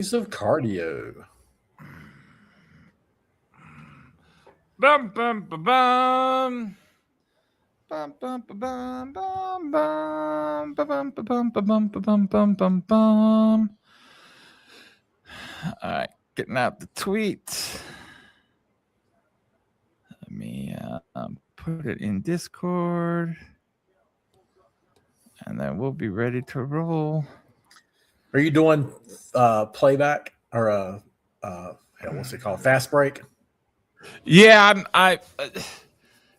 Of cardio. Bum bum bum bum. Bum bum bum bum bum bum bum bum bum bum bum bum bum. All right, getting out the tweet. Let me put it in Discord, and then we'll be ready to roll. Are you doing playback or what's it called? Fast break? Yeah,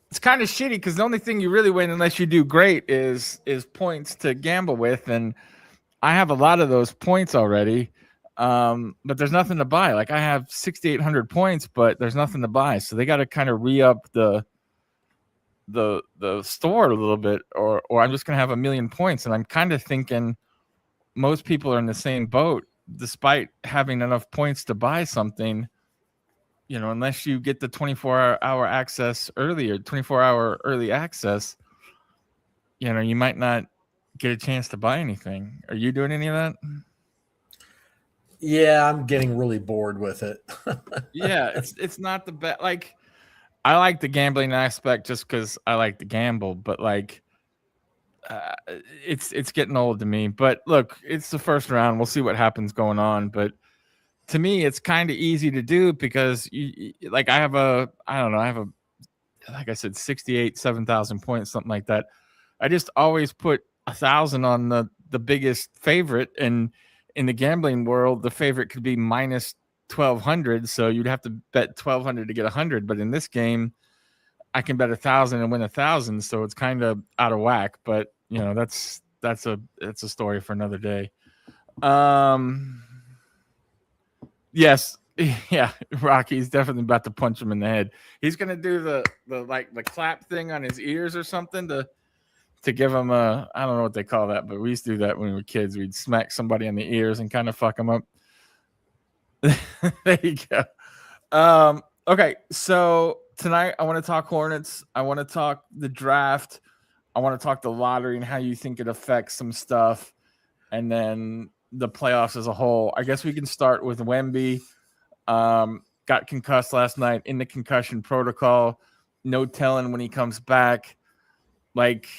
it's kind of shitty because the only thing you really win unless you do great is points to gamble with, and I have a lot of those points already. But there's nothing to buy. Like I have 6,800 points, but there's nothing to buy. So they got to kind of re-up the store a little bit, or I'm just gonna have a million points. And I'm kind of thinking most people are in the same boat, despite having enough points to buy something. You know, unless you get the 24-hour access earlier, 24-hour early access, you know, you might not get a chance to buy anything. Are you doing any of that? Yeah, I'm getting really bored with it. Yeah, it's not the best. Like, I like the gambling aspect just because I like to gamble, but like, it's getting old to me. But look, it's the first round. We'll see what happens going on. But to me, it's kind of easy to do because like I don't know, I have a like I said, 68, 7,000 points, something like that. I just always put 1,000 on the biggest favorite, and in the gambling world, the favorite could be minus 1,200, so you'd have to bet 1,200 to get 100. But in this game, I can bet 1,000 and win 1,000, so it's kind of out of whack. But you know, that's a story for another day. Yes, yeah, Rocky's definitely about to punch him in the head. He's gonna do the clap thing on his ears or something to give him a, I don't know what they call that, but we used to do that when we were kids. We'd smack somebody on the ears and kind of fuck them up. There you go. Okay, so tonight I want to talk Hornets. I want to talk the draft. I want to talk the lottery and how you think it affects some stuff, and then the playoffs as a whole. I guess we can start with Wemby. Got concussed last night in the concussion protocol. No telling when he comes back. Like,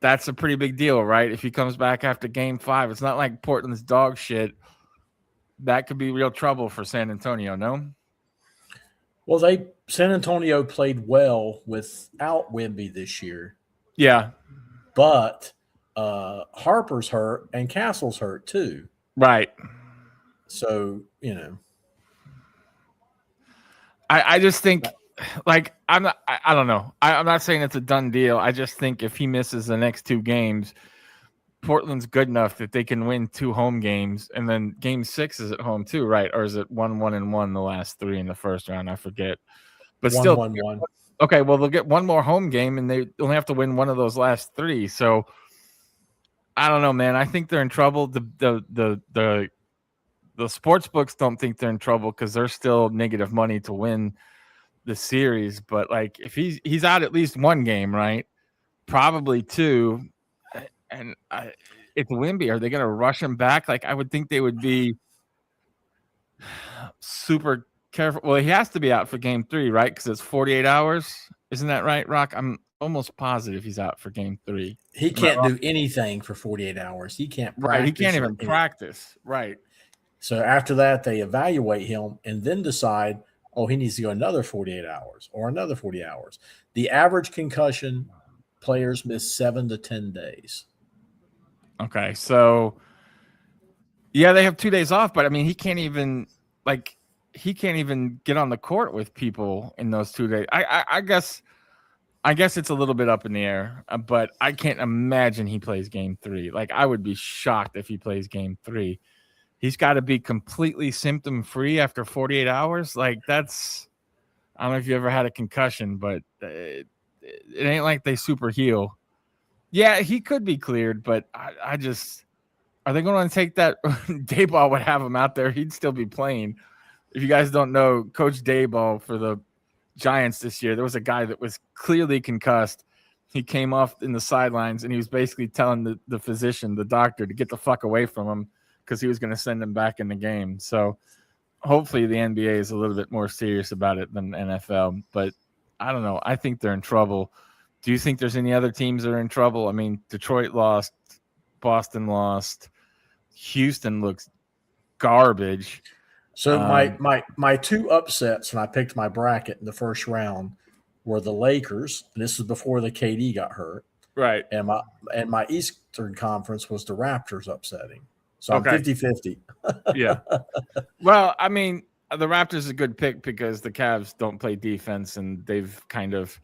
that's a pretty big deal, right? If he comes back after game 5, it's not like Portland's dog shit. That could be real trouble for San Antonio, no? Well, San Antonio played well without Wemby this year, Yeah, but Harper's hurt and Castle's hurt too. right. So I just think, like, I don't know. I'm not saying it's a done deal. I just think if he misses the next 2 games, Portland's good enough that they can win 2 home games, and then game 6 is at home too, right? Or is it 1-1-1 the last 3 in the first round? I forget. But still, 1-1-1. okay. Well, they'll get one more home game, and they only have to win one of those last 3. So I don't know, man. I think they're in trouble. The sports books don't think they're in trouble because they're still negative money to win the series. But like, if he's out at least 1 game, right? Probably 2. And it's Wemby. Are they going to rush him back? Like, I would think they would be super careful. Well, he has to be out for game 3, right? Because it's 48 hours. Isn't that right, Rock? I'm almost positive he's out for game 3. He can't do anything for 48 hours. He can't practice. Right. He can't even practice. Right. So after that, they evaluate him and then decide, oh, he needs to go another 48 hours or another 40 hours. The average concussion players miss 7 to 10 days. Okay. So, yeah, they have 2 days off, but I mean, he can't even get on the court with people in those 2 days. I guess it's a little bit up in the air, but I can't imagine he plays game 3. Like, I would be shocked if he plays game 3. He's got to be completely symptom free after 48 hours. Like, that's, I don't know if you ever had a concussion, but it ain't like they super heal. Yeah, he could be cleared, but I just, are they going to take that? Dayball would have him out there. He'd still be playing. If you guys don't know, Coach Dayball for the Giants this year, there was a guy that was clearly concussed. He came off in the sidelines, and he was basically telling the physician, the doctor, to get the fuck away from him because he was going to send him back in the game. So hopefully the NBA is a little bit more serious about it than NFL. But I don't know. I think they're in trouble. Do you think there's any other teams that are in trouble? I mean, Detroit lost, Boston lost, Houston looks garbage. So my two upsets when I picked my bracket in the first round were the Lakers, and this was before the KD got hurt, Right. and my Eastern Conference was the Raptors upsetting. So I'm Okay. 50-50. Yeah. Well, I mean, the Raptors is a good pick because the Cavs don't play defense, and they've kind of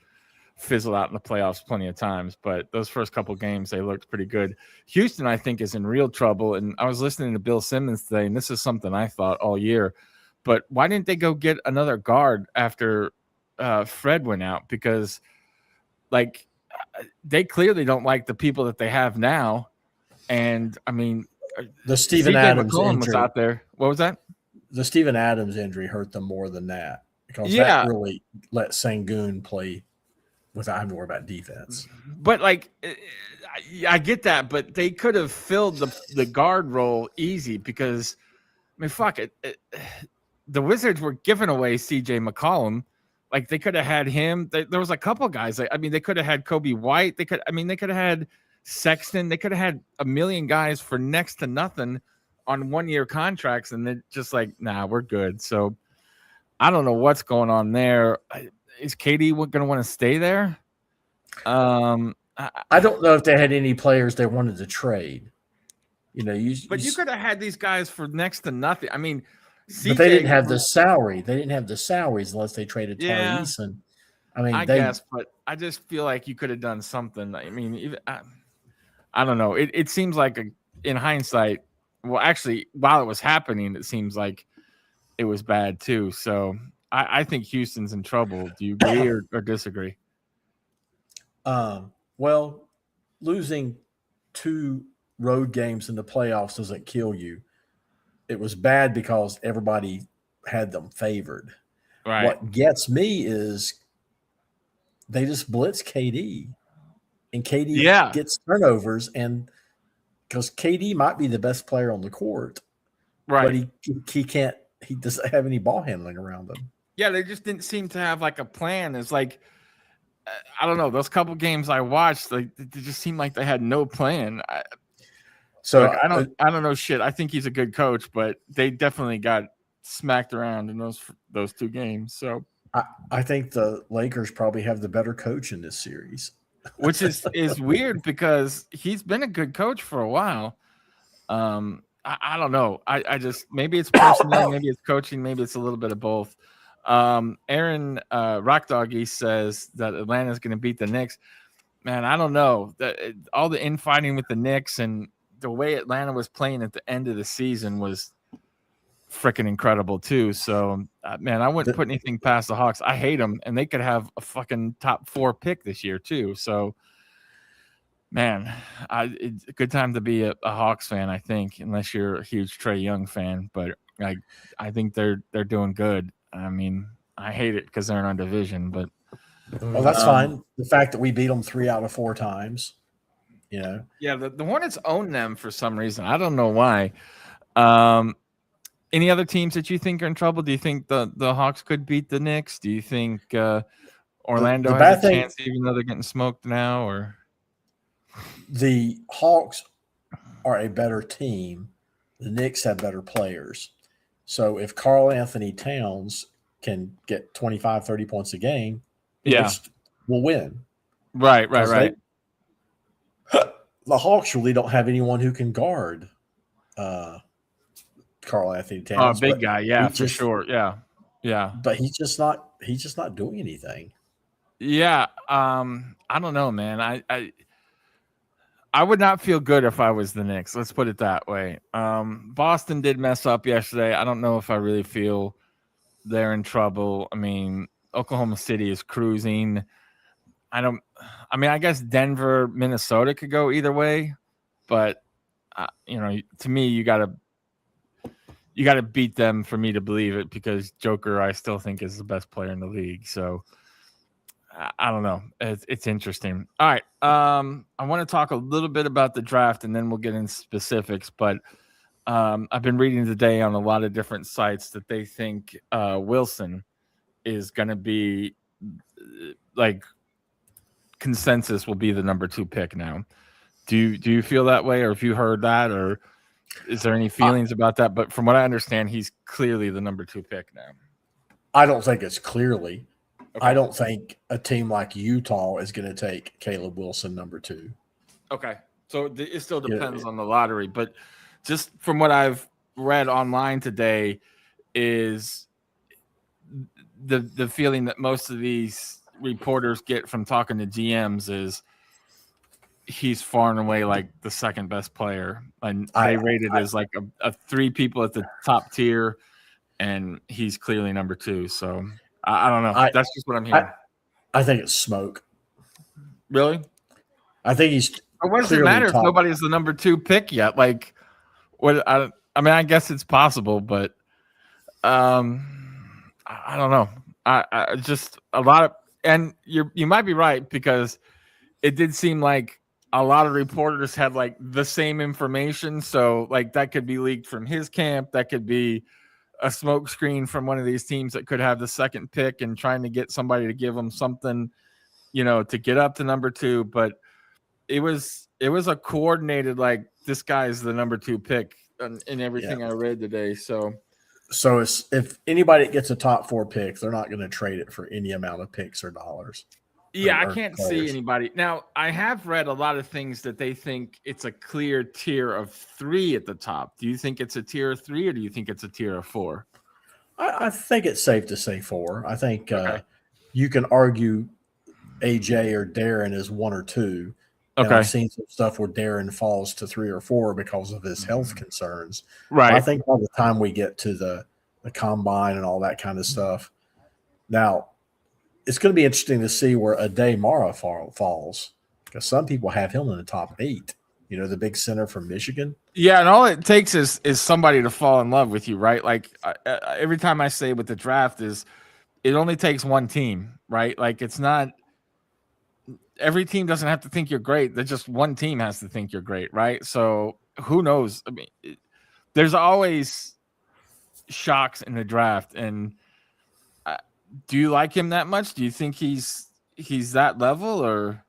fizzled out in the playoffs plenty of times. But those first couple games, they looked pretty good. Houston, I think, is in real trouble. And I was listening to Bill Simmons today, and this is something I thought all year. But why didn't they go get another guard after Fred went out? Because, like, they clearly don't like the people that they have now. And, I mean, the Steven CJ Adams McCollum injury was out there. What was that? The Steven Adams injury hurt them more than that because Yeah. that really let Sengun play without having to worry about defense. But, like, I get that, but they could have filled the guard role easy because, I mean, fuck it. The Wizards were giving away CJ McCollum. Like, they could have had him. There was a couple guys. I mean, they could have had Kobe White. They could have had Sexton. They could have had a million guys for next to nothing on 1-year contracts, and they're just like, nah, we're good. So I don't know what's going on there. Is KD going to want to stay there? I don't know if they had any players they wanted to trade. You could have had these guys for next to nothing. I mean, but they didn't have the salary. They didn't have the salaries unless they traded Tari Eason. I mean, I guess, but I just feel like you could have done something. I mean, even, I don't know. It seems like in hindsight, well, actually, while it was happening, it seems like it was bad too. So I think Houston's in trouble. Do you agree or disagree? Well, losing 2 road games in the playoffs doesn't kill you. It was bad because everybody had them favored. Right. What gets me is they just blitz KD, and KD gets turnovers, and because KD might be the best player on the court, right? But he can't. He doesn't have any ball handling around him. Yeah, they just didn't seem to have like a plan. It's like I don't know. Those couple games I watched, like it just seemed like they had no plan. I don't know shit. I think he's a good coach, but they definitely got smacked around in those 2 games. So I think the Lakers probably have the better coach in this series, which is weird because he's been a good coach for a while. I don't know. I just maybe it's personnel, maybe it's coaching, maybe it's a little bit of both. Aaron Rockdoggy says that Atlanta's going to beat the Knicks. Man, I don't know. All the infighting with the Knicks and the way Atlanta was playing at the end of the season was freaking incredible too. So, man, I wouldn't put anything past the Hawks. I hate them, and they could have a fucking top 4 pick this year too. So, man, it's a good time to be a Hawks fan, I think, unless you're a huge Trae Young fan. But I think they're doing good. I mean, I hate it because they're in our division, but well, that's fine. The fact that we beat them 3 out of 4 times, Yeah, the Hornets own them for some reason. I don't know why. Any other teams that you think are in trouble? Do you think the Hawks could beat the Knicks? Do you think Orlando has a chance, even though they're getting smoked now? Or the Hawks are a better team. The Knicks have better players. So if Karl Anthony Towns can get 25, 30 points a game, the Knicks will win. Right. The Hawks really don't have anyone who can guard Karl Anthony Towns. Oh, big guy, for sure. Yeah. But he's just not doing anything. Yeah. I don't know, man. I would not feel good if I was the Knicks. Let's put it that way. Boston did mess up yesterday. I don't know if I really feel they're in trouble. I mean, Oklahoma City is cruising. I guess Denver, Minnesota could go either way, but to me, you gotta beat them for me to believe it because Joker, I still think is the best player in the league. So I don't know. It's interesting. All right. I want to talk a little bit about the draft and then we'll get into specifics, but I've been reading today on a lot of different sites that they think Wilson is going to be like consensus will be the number 2 pick now. Do you feel that way, or have you heard that, or is there any feelings about that? But from what I understand, he's clearly the number 2 pick now. I don't think it's clearly. Okay. I don't think a team like Utah is going to take Caleb Wilson number 2. Okay. So it still depends on the lottery, but just from what I've read online today is the feeling that most of these reporters get from talking to GMs is he's far and away like the second best player, and they rated as like a 3 people at the top tier, and he's clearly number 2. So I don't know. That's just what I'm hearing. I think it's smoke. Really? I think he's. What does it matter if nobody's the number 2 pick yet? Like, what? I mean, I guess it's possible, but I don't know. I just a lot of, and you might be right, because it did seem like a lot of reporters had like the same information. So like that could be leaked from his camp. That could be a smoke screen from one of these teams that could have the second pick and trying to get somebody to give them something, to get up to number 2. But it was a coordinated, like, this guy's the number 2 pick in everything I read today. So it's, if anybody gets a top 4 pick, they're not going to trade it for any amount of picks or dollars. Yeah, I can't see anybody. Now, I have read a lot of things that they think it's a clear tier of 3 at the top. Do you think it's a tier of 3, or do you think it's a tier of 4? I think it's safe to say 4. I think you can argue AJ or Darren is 1 or 2. Okay. And I've seen some stuff where Darren falls to 3 or 4 because of his health concerns. Right. But I think by the time we get to the combine and all that kind of stuff, now it's going to be interesting to see where Ade Mara falls, because some people have him in the top 8. The big center from Michigan. Yeah, and all it takes is somebody to fall in love with you, right? Like every time I say with the draft is it only takes one team, right? Like it's not every team doesn't have to think you're great. There's just one team has to think you're great, right? So who knows? I mean, there's always shocks in the draft. And do you like him that much? Do you think he's that level, or?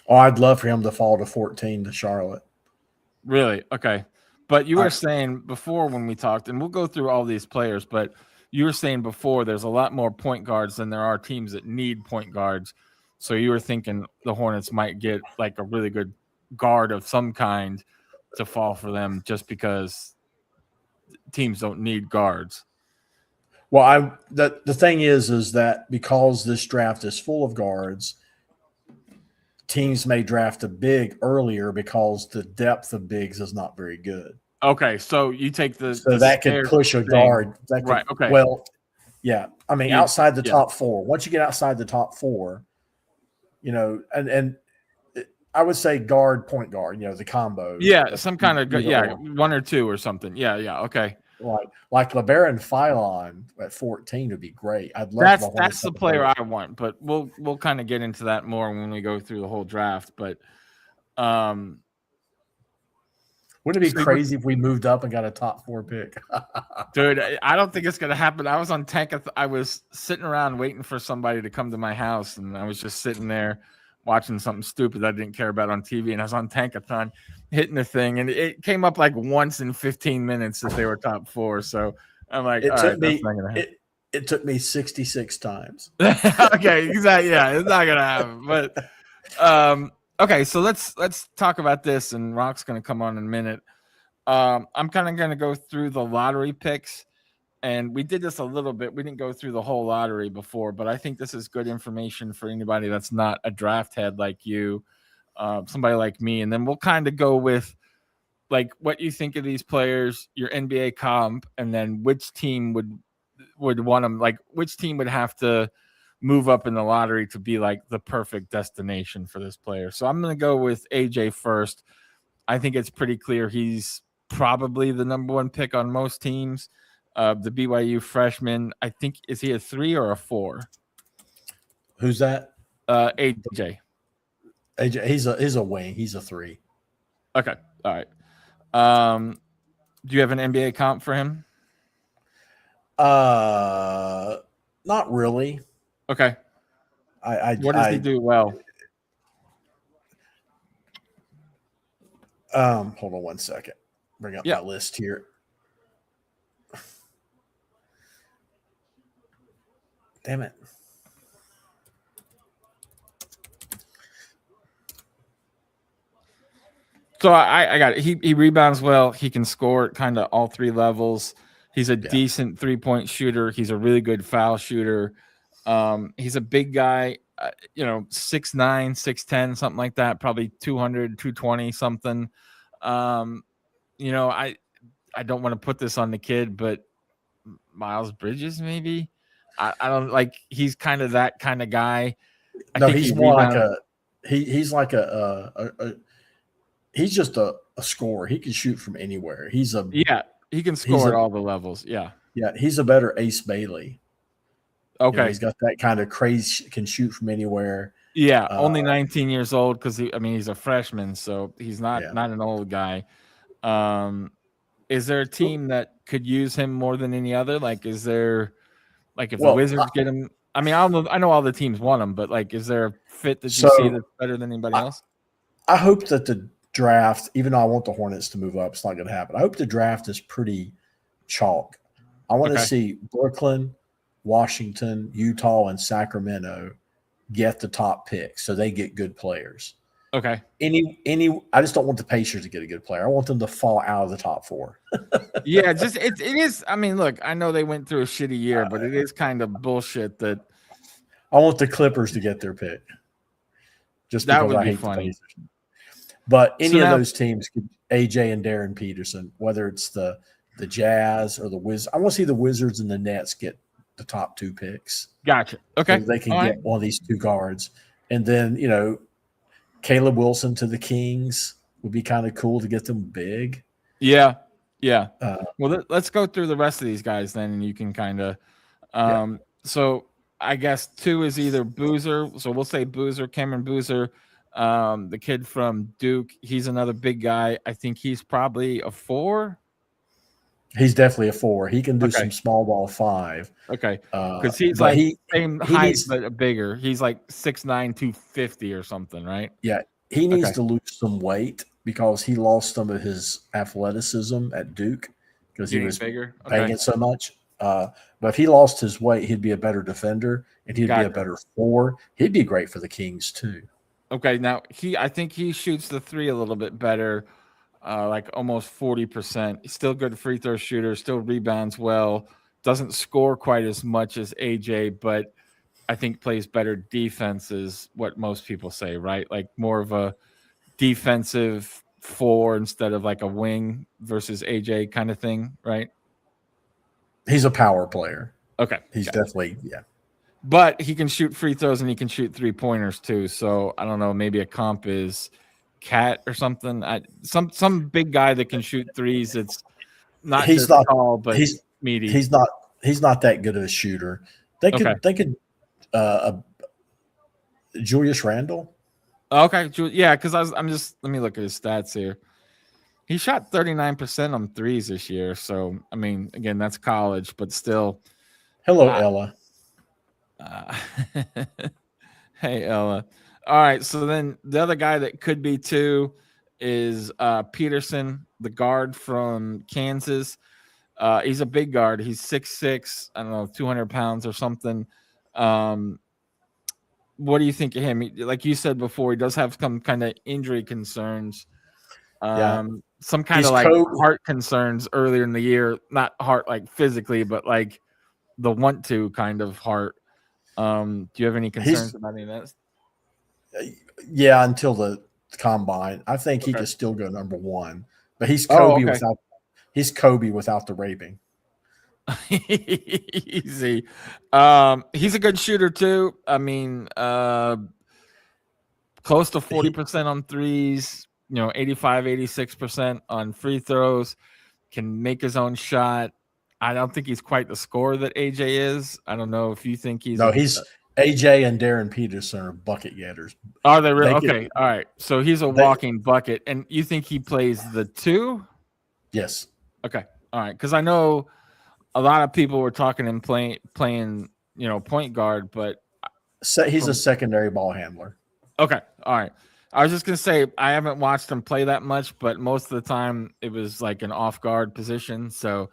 Oh, I'd love for him to fall to 14 to Charlotte. Really? Okay. But you were saying before when we talked, and we'll go through all these players, but you were saying before there's a lot more point guards than there are teams that need point guards. So you were thinking the Hornets might get like a really good guard of some kind to fall for them just because teams don't need guards. Well, the thing is that because this draft is full of guards, teams may draft a big earlier because the depth of bigs is not very good. Okay, so you take that could push a guard. That could, right. Okay. Well, yeah. I mean, outside the top 4. Once you get outside the top 4, and I would say guard, point guard. The combo. Yeah, some kind of good. Yeah, 1 or 2 or something. Yeah. Okay. Like LeBaron Philon at 14 would be great. I'd love. That's the player I want, but we'll kind of get into that more when we go through the whole draft. But wouldn't it be crazy if we moved up and got a top 4 pick? Dude, I don't think it's gonna happen. I was on I was sitting around waiting for somebody to come to my house, and I was just sitting there watching something stupid I didn't care about on TV, and I was on Tankathon hitting the thing, and it came up like once in 15 minutes that they were top 4. So I'm like, it took me 66 times. Okay, exactly. Yeah, it's not gonna happen. But okay, so let's talk about this, and Rock's gonna come on in a minute. I'm kind of gonna go through the lottery picks. And we did this a little bit. We didn't go through the whole lottery before, but I think this is good information for anybody that's not a draft head like you, somebody like me. And then we'll kind of go with like what you think of these players, your NBA comp, and then which team would want them. Like which team would have to move up in the lottery to be like the perfect destination for this player. So I'm going to go with AJ first. I think it's pretty clear he's probably the number 1 pick on most teams. The BYU freshman, I think, is he a 3 or a 4? Who's that? AJ. AJ, he's a wing. He's a 3. Okay, all right. Do you have an NBA comp for him? Not really. Okay. What does he I do well? hold on one second. Bring up Yeah. my list here. Damn it. So I got it. He rebounds well. He can score at kind of all three levels. He's a decent 3-point shooter. He's a really good foul shooter. He's a big guy, 6'9", 6'10", something like that, probably 200, 220 something. I don't want to put this on the kid, but Miles Bridges, maybe. I don't like. He's kind of that kind of guy. I think he's he more like rebounds. he's like he's just a scorer. He can shoot from anywhere. He can score at all the levels. Yeah, he's a better Ace Bailey. Okay, he's got that kind of crazy. Can shoot from anywhere. Yeah, only 19 years old because he's a freshman, so he's not an old guy. Is there a team that could use him more than any other? Like, is there if the Wizards get him? I mean, I know all the teams want him, but is there a fit that you see that's better than anybody else? I hope that the draft, even though I want the Hornets to move up, it's not going to happen. I hope the draft is pretty chalk. I want to see Brooklyn, Washington, Utah, and Sacramento get the top picks so they get good players. Okay. I just don't want the Pacers to get a good player. I want them to fall out of the top 4. Yeah, just it is. I mean, look, I know they went through a shitty year, but it is kind of bullshit that I want the Clippers to get their pick. Just that because would I be hate funny. the Pacers. But any of those teams, AJ and Darren Peterson, whether it's the Jazz or the Wizards, I want to see the Wizards and the Nets get the top 2 picks. Gotcha. Okay. So they can get one of these 2 guards. And then, Caleb Wilson to the Kings would be kind of cool to get them big. Yeah. Yeah. Well, let's go through the rest of these guys then, and you can kind of So I guess 2 is either Boozer. So we'll say Boozer, Cameron Boozer. The kid from Duke, he's another big guy. I think he's probably a 4. He's definitely a 4. He can do some small ball 5. Okay, because he's same height but bigger. He's like 6'9", 250 or something, right? Yeah, he needs to lose some weight because he lost some of his athleticism at Duke because he was banging so much. But if he lost his weight, he'd be a better defender and he'd be a better 4. He'd be great for the Kings too. Okay, now I think he shoots the 3 a little bit better, like almost 40%. He's still good free throw shooter, still rebounds well, doesn't score quite as much as AJ, but I think plays better defense is what most people say, right? Like more of a defensive 4 instead of like a wing versus AJ kind of thing, right? He's a power player. Okay. He's definitely, But he can shoot free throws and he can shoot 3-pointers too. So I don't know, maybe a comp is Cat or something. Some big guy that can shoot threes. It's not tall, but he's meaty. He's not that good of a shooter. They could Julius Randle. Okay, yeah, because let me look at his stats here. He shot 39% on threes this year. So I mean, again, that's college, but still. Hello, Ella. Hey, Ella. All right, so then the other guy that could be 2 is Peterson, the guard from Kansas. He's a big guard. He's 6'6", I don't know, 200 pounds or something. What do you think of him? Like you said before, he does have some kind of injury concerns. Some kind of like heart concerns earlier in the year. Not heart like physically, but like the want to kind of heart. Do you have any concerns about any of that? Yeah, until the combine. I think he could still go number 1. But he's Kobe without the raping. Easy. He's a good shooter too. I mean, close to 40% on threes, 85, 86% on free throws, can make his own shot. I don't think he's quite the scorer that AJ is. I don't know if you think he's AJ and Darren Peterson are bucket getters. Are they really? Okay. All right. So he's a walking bucket. And you think he plays the 2? Yes. Okay. All right. Because I know a lot of people were talking and playing, point guard, but So he's a from secondary ball handler. okay. All right. I was just gonna say I haven't watched him play that much, but most of the time it was like an off guard position. So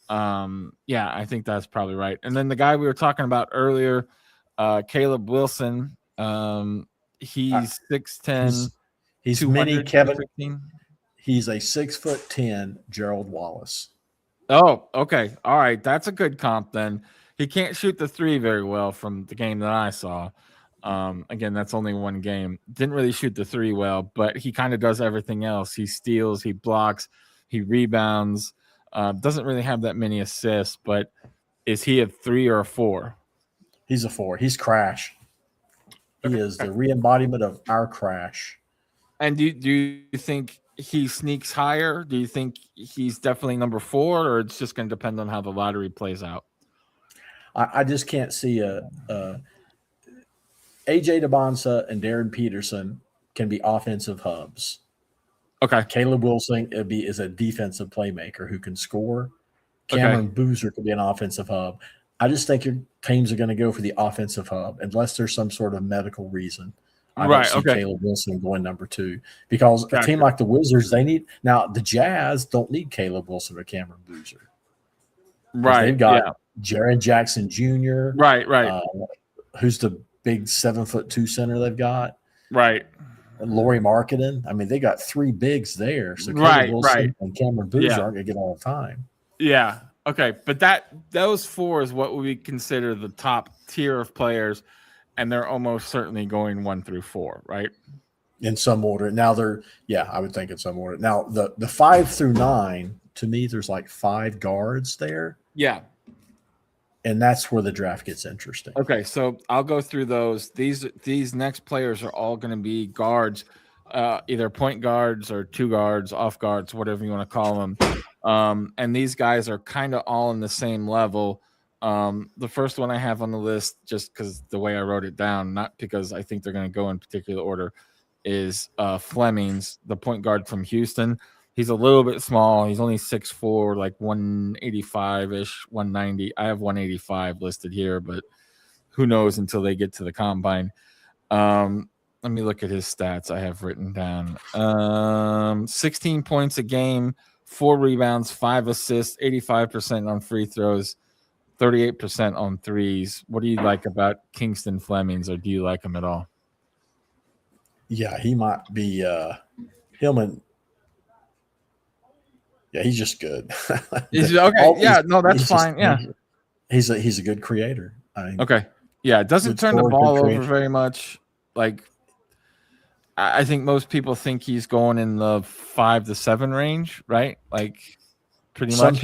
yeah, I think that's probably right. And then the guy we were talking about earlier, Caleb Wilson, Uh, he's 6'10", he's mini 200, Kevin. 215. He's a 6'10" Gerald Wallace. Oh, okay. All right. That's a good comp then. He can't shoot the three very well from the game that I saw. Again, that's only one game. Didn't really shoot the three well, but he kind of does everything else. He steals, he blocks, he rebounds. Doesn't really have that many assists, but is he a 3 or a 4? He's a 4. He's Crash. He Okay. is the re-embodiment of our Crash. And do you think he sneaks higher? Do you think he's definitely number 4, or it's just going to depend on how the lottery plays out? I just can't see a AJ DeBonsa and Darren Peterson can be offensive hubs. Okay. Caleb Wilson is a defensive playmaker who can score. Cameron Boozer could be an offensive hub. I just think your teams are going to go for the offensive hub unless there's some sort of medical reason. I don't see Caleb Wilson going number 2 because a team like the Wizards, they need – now the Jazz don't need Caleb Wilson or Cameron Boozer. Right. They've got Jaren Jackson Jr. Right. Who's the big 7'2" center they've got. Right. And Lauri Markkanen. I mean, they got 3 bigs there. So Caleb Wilson and Cameron Boozer aren't going to get all the time. Yeah. Okay. But those 4 is what we consider the top tier of players, and they're almost certainly going 1 through 4, right? In some order. Now I would think in some order. Now the 5 through 9, to me, there's like 5 guards there. Yeah. And that's where the draft gets interesting. Okay, so I'll go through those. These next players are all going to be guards, either point guards or 2 guards, off guards, whatever you want to call them. And these guys are kind of all in the same level. The first one I have on the list, just because the way I wrote it down, not because I think they're going to go in particular order, is Flemings, the point guard from Houston. He's a little bit small. He's only 6'4", like 185-ish, 190. I have 185 listed here, but who knows until they get to the combine. Let me look at his stats I have written down. 16 points a game, 4 rebounds, 5 assists, 85% on free throws, 38% on threes. What do you like about Kingston Flemings, or do you like him at all? Yeah, he might be him and yeah, he's just good. Okay. That's fine. Yeah. He's a good creator. Okay. Yeah, it doesn't turn the ball over very much. Like, I think most people think he's going in the 5 to 7 range, right? Like, pretty much.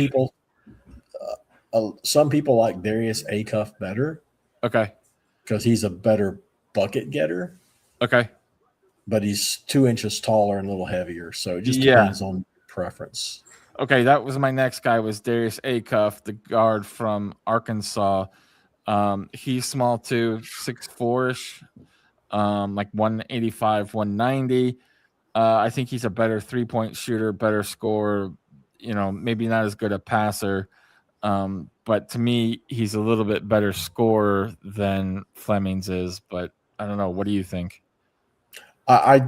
Some people like Darius Acuff better. Okay. Because he's a better bucket getter. Okay. But he's 2 inches taller and a little heavier, so it just depends on preference. Okay, that was my next guy, was Darius Acuff, the guard from Arkansas. He's small too, 6'4"-ish, like 185, 190. I think he's a better 3-point shooter, better scorer, maybe not as good a passer. But to me, he's a little bit better scorer than Flemings is. But I don't know. What do you think? I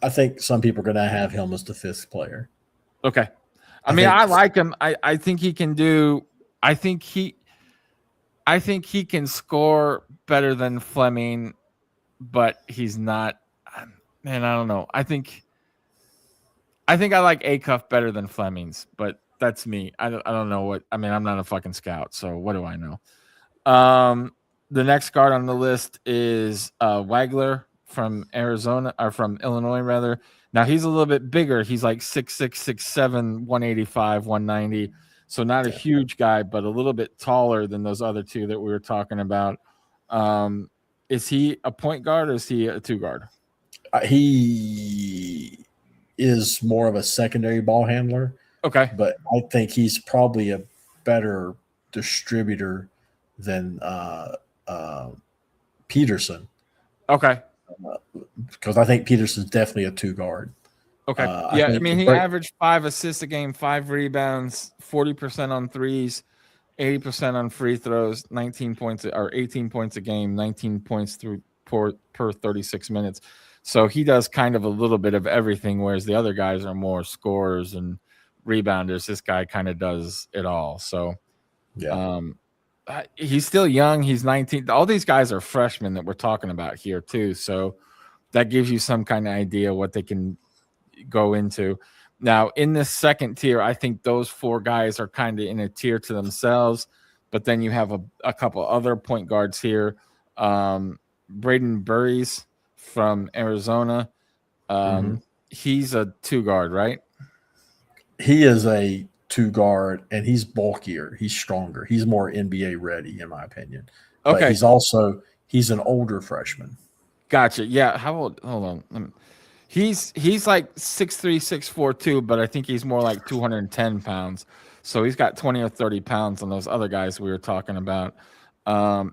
think some people are going to have him as the 5th player. Okay. I like him. I think he can do. I think he can score better than Fleming, but he's not. Man, I don't know. I think I like Acuff better than Flemings, but that's me. I don't know what. I'm not a fucking scout, so what do I know? The next guard on the list is Wagler from Arizona, or from Illinois, rather. Now he's a little bit bigger. He's like 6'6", 6'7", 185, 190. So not a huge guy, but a little bit taller than those other 2 that we were talking about. Is he a point guard or is he a 2 guard? He is more of a secondary ball handler. Okay. But I think he's probably a better distributor than Peterson. Okay. Because I think Peterson's definitely a 2 guard. Okay. I Yeah, I think mean, he averaged 5 assists a game, 5 rebounds, 40% on threes, 80% on free throws, 19 points or 18 points a game, 19 points per 36 minutes. So he does kind of a little bit of everything, whereas the other guys are more scorers and rebounders. This guy kind of does it all. So yeah. he's still young. He's 19. All these guys are freshmen that we're talking about here too. So that gives you some kind of idea what they can go into. Now, in this second tier, I think those 4 guys are kind of in a tier to themselves, but then you have a couple other point guards here. Braden Burries from Arizona. He's a 2 guard, right? He is a 2 guard, and he's bulkier. He's stronger. He's more NBA ready, in my opinion. But Okay. he's an older freshman. Gotcha. Yeah. How old? Hold on. He's like 6'3", 6'4", too, but I think he's more like 210 pounds. So he's got 20 or 30 pounds on those other guys we were talking about.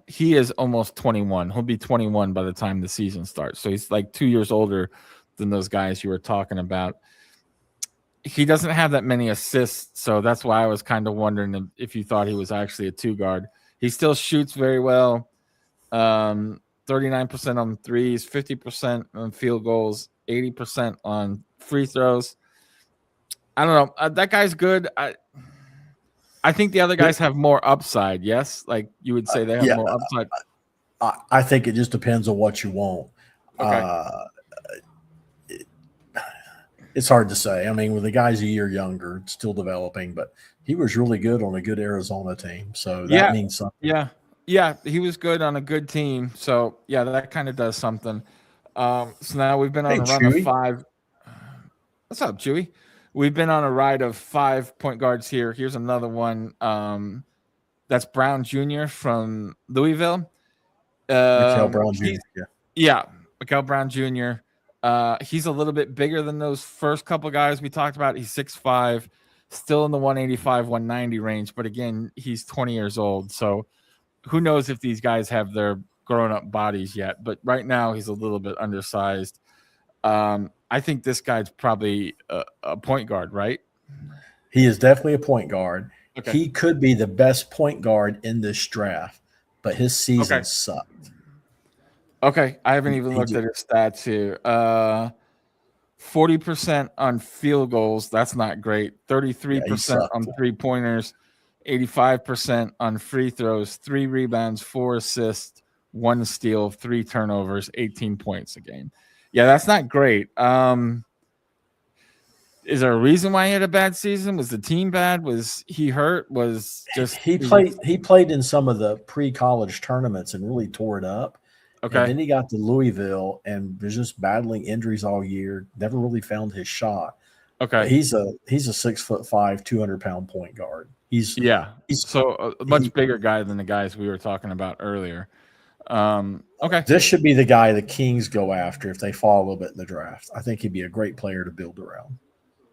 He is almost 21. He'll be 21 by the time the season starts. So he's like 2 years older than those guys you were talking about. He doesn't have that many assists, so that's why I was kind of wondering if you thought he was actually a 2 guard. He still shoots very well. 39% on threes, 50% on field goals, 80% on free throws. I don't know. That guy's good. I think the other guys have more upside. Yes, like you would say they have Yeah, more upside. I think it just depends on what you want. Okay. It's hard to say. I mean, when the guy's a year younger, still developing, but he was really good on a good Arizona team, so that means something. Yeah. He was good on a good team. So yeah, that kind of does something. So now we've been on Hey, a run of Chewy. 5. What's up, Chewy? We've been on a ride of 5 point guards here. Here's another one. That's Brown Jr. from Louisville. Mikal Brown He's Jr. Yeah, Mikael Brown Jr. He's a little bit bigger than those first couple guys we talked about. He's 6'5", still in the 185, 190 range. But again, he's 20 years old. So who knows if these guys have their grown up bodies yet. But right now, he's a little bit undersized. I think this guy's probably a point guard, right? He is definitely a point guard. Okay. He could be the best point guard in this draft, but his season Okay. sucked. Okay. I haven't even looked at his stats here. 40% on field goals. That's not great. 33% on 3-pointers. 85% on free throws. 3 rebounds, 4 assists, 1 steal, 3 turnovers, 18 points a game. Yeah, that's not great. Is there a reason why he had a bad season? Was the team bad? Was he hurt? Was just he played in some of the pre-college tournaments and really tore it up. Okay. And then he got to Louisville and was just battling injuries all year. Never really found his shot. Okay. But he's a 6'5", 200-pound point guard. He's so a much bigger guy than the guys we were talking about earlier. Okay. This should be the guy the Kings go after if they fall a little bit in the draft. I think he'd be a great player to build around.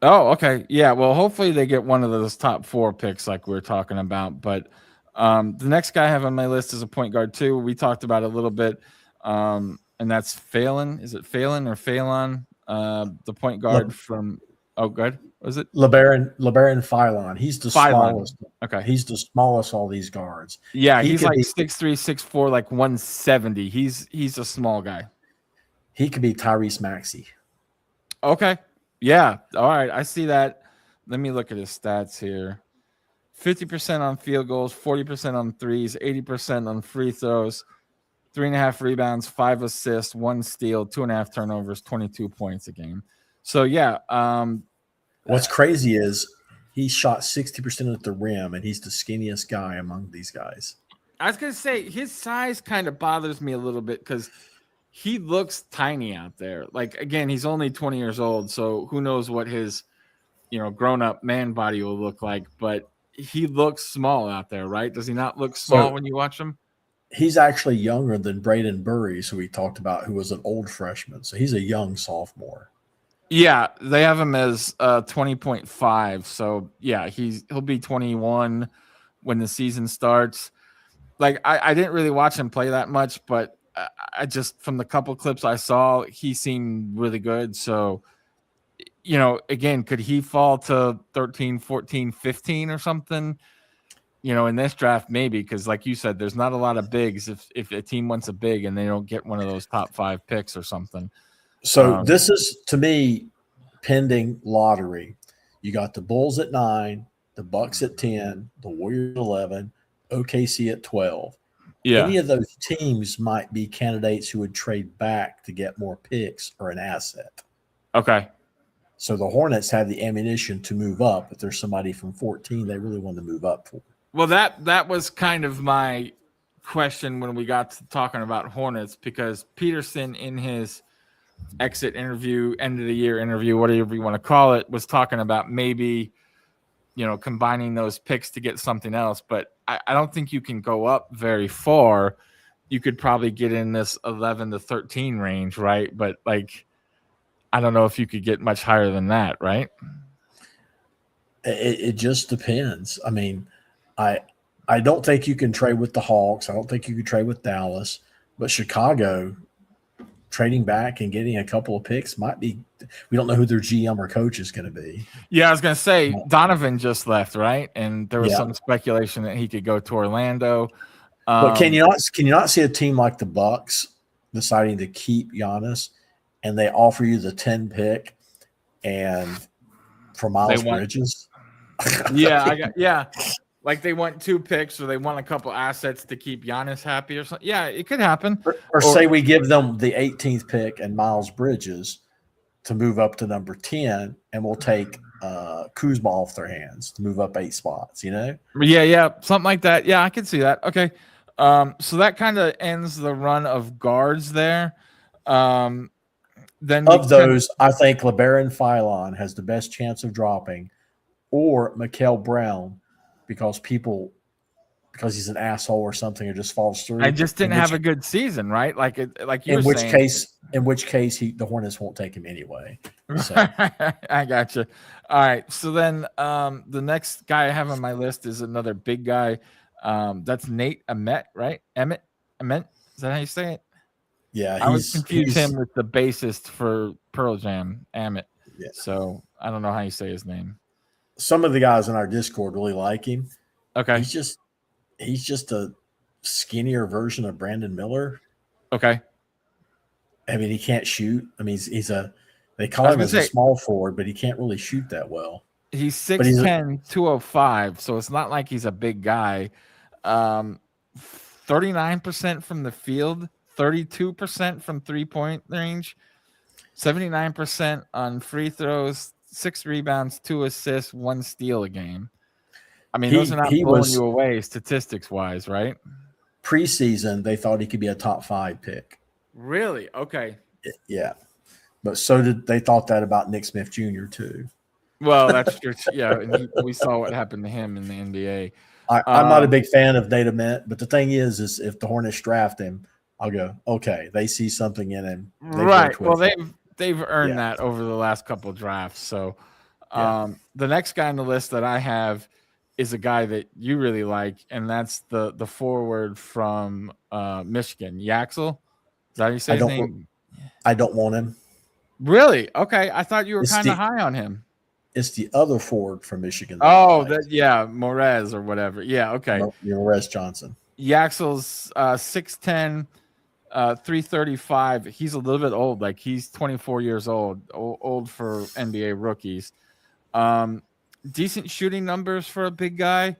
Oh, okay. Yeah. Well, hopefully they get one of those top 4 picks like we were talking about. But the next guy I have on my list is a point guard too. We talked about it a little bit. And that's Phelan. Is it Phelan or Phelan? The point guard from good. Was it LeBaron Phelan? He's the smallest. Okay. He's the smallest all these guards. Yeah, he's like 6'3", 6'4", like 170. He's a small guy. He could be Tyrese Maxey. Okay. Yeah. All right. I see that. Let me look at his stats here. 50% on field goals, 40% on threes, 80% on free throws, 3.5 rebounds, 5 assists, 1 steal, 2.5 turnovers, 22 points a game. So yeah. What's crazy is he shot 60% at the rim, and he's the skinniest guy among these guys. I was gonna say his size kind of bothers me a little bit because he looks tiny out there. Like, again, he's only 20 years old, so who knows what his, grown-up man body will look like. But he looks small out there, right? Does he not look small when you watch him? He's actually younger than Braden Burries, who we talked about, who was an old freshman. So he's a young sophomore. Yeah, they have him as 20.5. So yeah, he'll be 21 when the season starts. Like, I didn't really watch him play that much, but I just, from the couple clips I saw, he seemed really good. So again, could he fall to 13, 14, 15 or something? In this draft, maybe, because like you said, there's not a lot of bigs if a team wants a big and they don't get one of those top 5 picks or something. So this is, to me, pending lottery. You got the Bulls at 9, the Bucks at 10, the Warriors at 11, OKC at 12. Yeah. Any of those teams might be candidates who would trade back to get more picks or an asset. Okay. So the Hornets have the ammunition to move up if there's somebody from 14 they really want to move up for. Well, that was kind of my question when we got to talking about Hornets, because Peterson, in his exit interview, end of the year interview, whatever you want to call it, was talking about maybe, combining those picks to get something else. But I don't think you can go up very far. You could probably get in this 11 to 13 range, right? But I don't know if you could get much higher than that, right? It just depends. I mean, I don't think you can trade with the Hawks. I don't think you can trade with Dallas. But Chicago, trading back and getting a couple of picks might be – we don't know who their GM or coach is going to be. Yeah, I was going to say Donovan just left, right? And there was some speculation that he could go to Orlando. But can you not see a team like the Bucks deciding to keep Giannis and they offer you the 10 pick and for Miles Bridges? Yeah. Like they want 2 picks or they want a couple assets to keep Giannis happy or something. Yeah, it could happen. Or say we give them the 18th pick and Miles Bridges to move up to number 10, and we'll take Kuzma off their hands to move up 8 spots, Yeah, something like that. Yeah, I can see that. Okay. So that kind of ends the run of guards there. Then of those, I think LeBaron Philon has the best chance of dropping, or Mikael Brown, because he's an asshole or something, or just falls through. I just didn't have a good season, right? Like you in were which saying. In which case, the Hornets won't take him anyway. So. I gotcha. All right. So then the next guy I have on my list is another big guy. That's Nate Emmett, right? Emmett? Is that how you say it? Yeah. I was confused him with the bassist for Pearl Jam, Emmett. Yeah. So I don't know how you say his name. Some of the guys in our Discord really like him. Okay. He's just a skinnier version of Brandon Miller. Okay. I mean, he can't shoot. I mean, they call him as a small forward, but he can't really shoot that well. He's 6'10", 205, so it's not like he's a big guy. 39% from the field, 32% from 3-point range, 79% on free throws, 6 rebounds, 2 assists, 1 steal a game. I mean, those are not blowing you away statistics-wise, right? Preseason, they thought he could be a top 5 pick. Really? Okay. Yeah. But so did they thought that about Nick Smith Jr. too. Well, that's true. Yeah, and we saw what happened to him in the NBA. I'm not a big fan of Nate Emmett, but the thing is if the Hornets draft him, I'll go, okay, they see something in him. Right. Well, they've earned that over the last couple of drafts. So the next guy on the list that I have is a guy that you really like, and that's the forward from Michigan, Yaxel. Is that how you say his name? I don't want him. Really? Okay. I thought you were kind of high on him. It's the other forward from Michigan. Morez or whatever. Yeah, okay. Morez Johnson. Yaxel's 6'10", 335. He's a little bit old. Like he's 24 years old for NBA rookies. Decent shooting numbers for a big guy.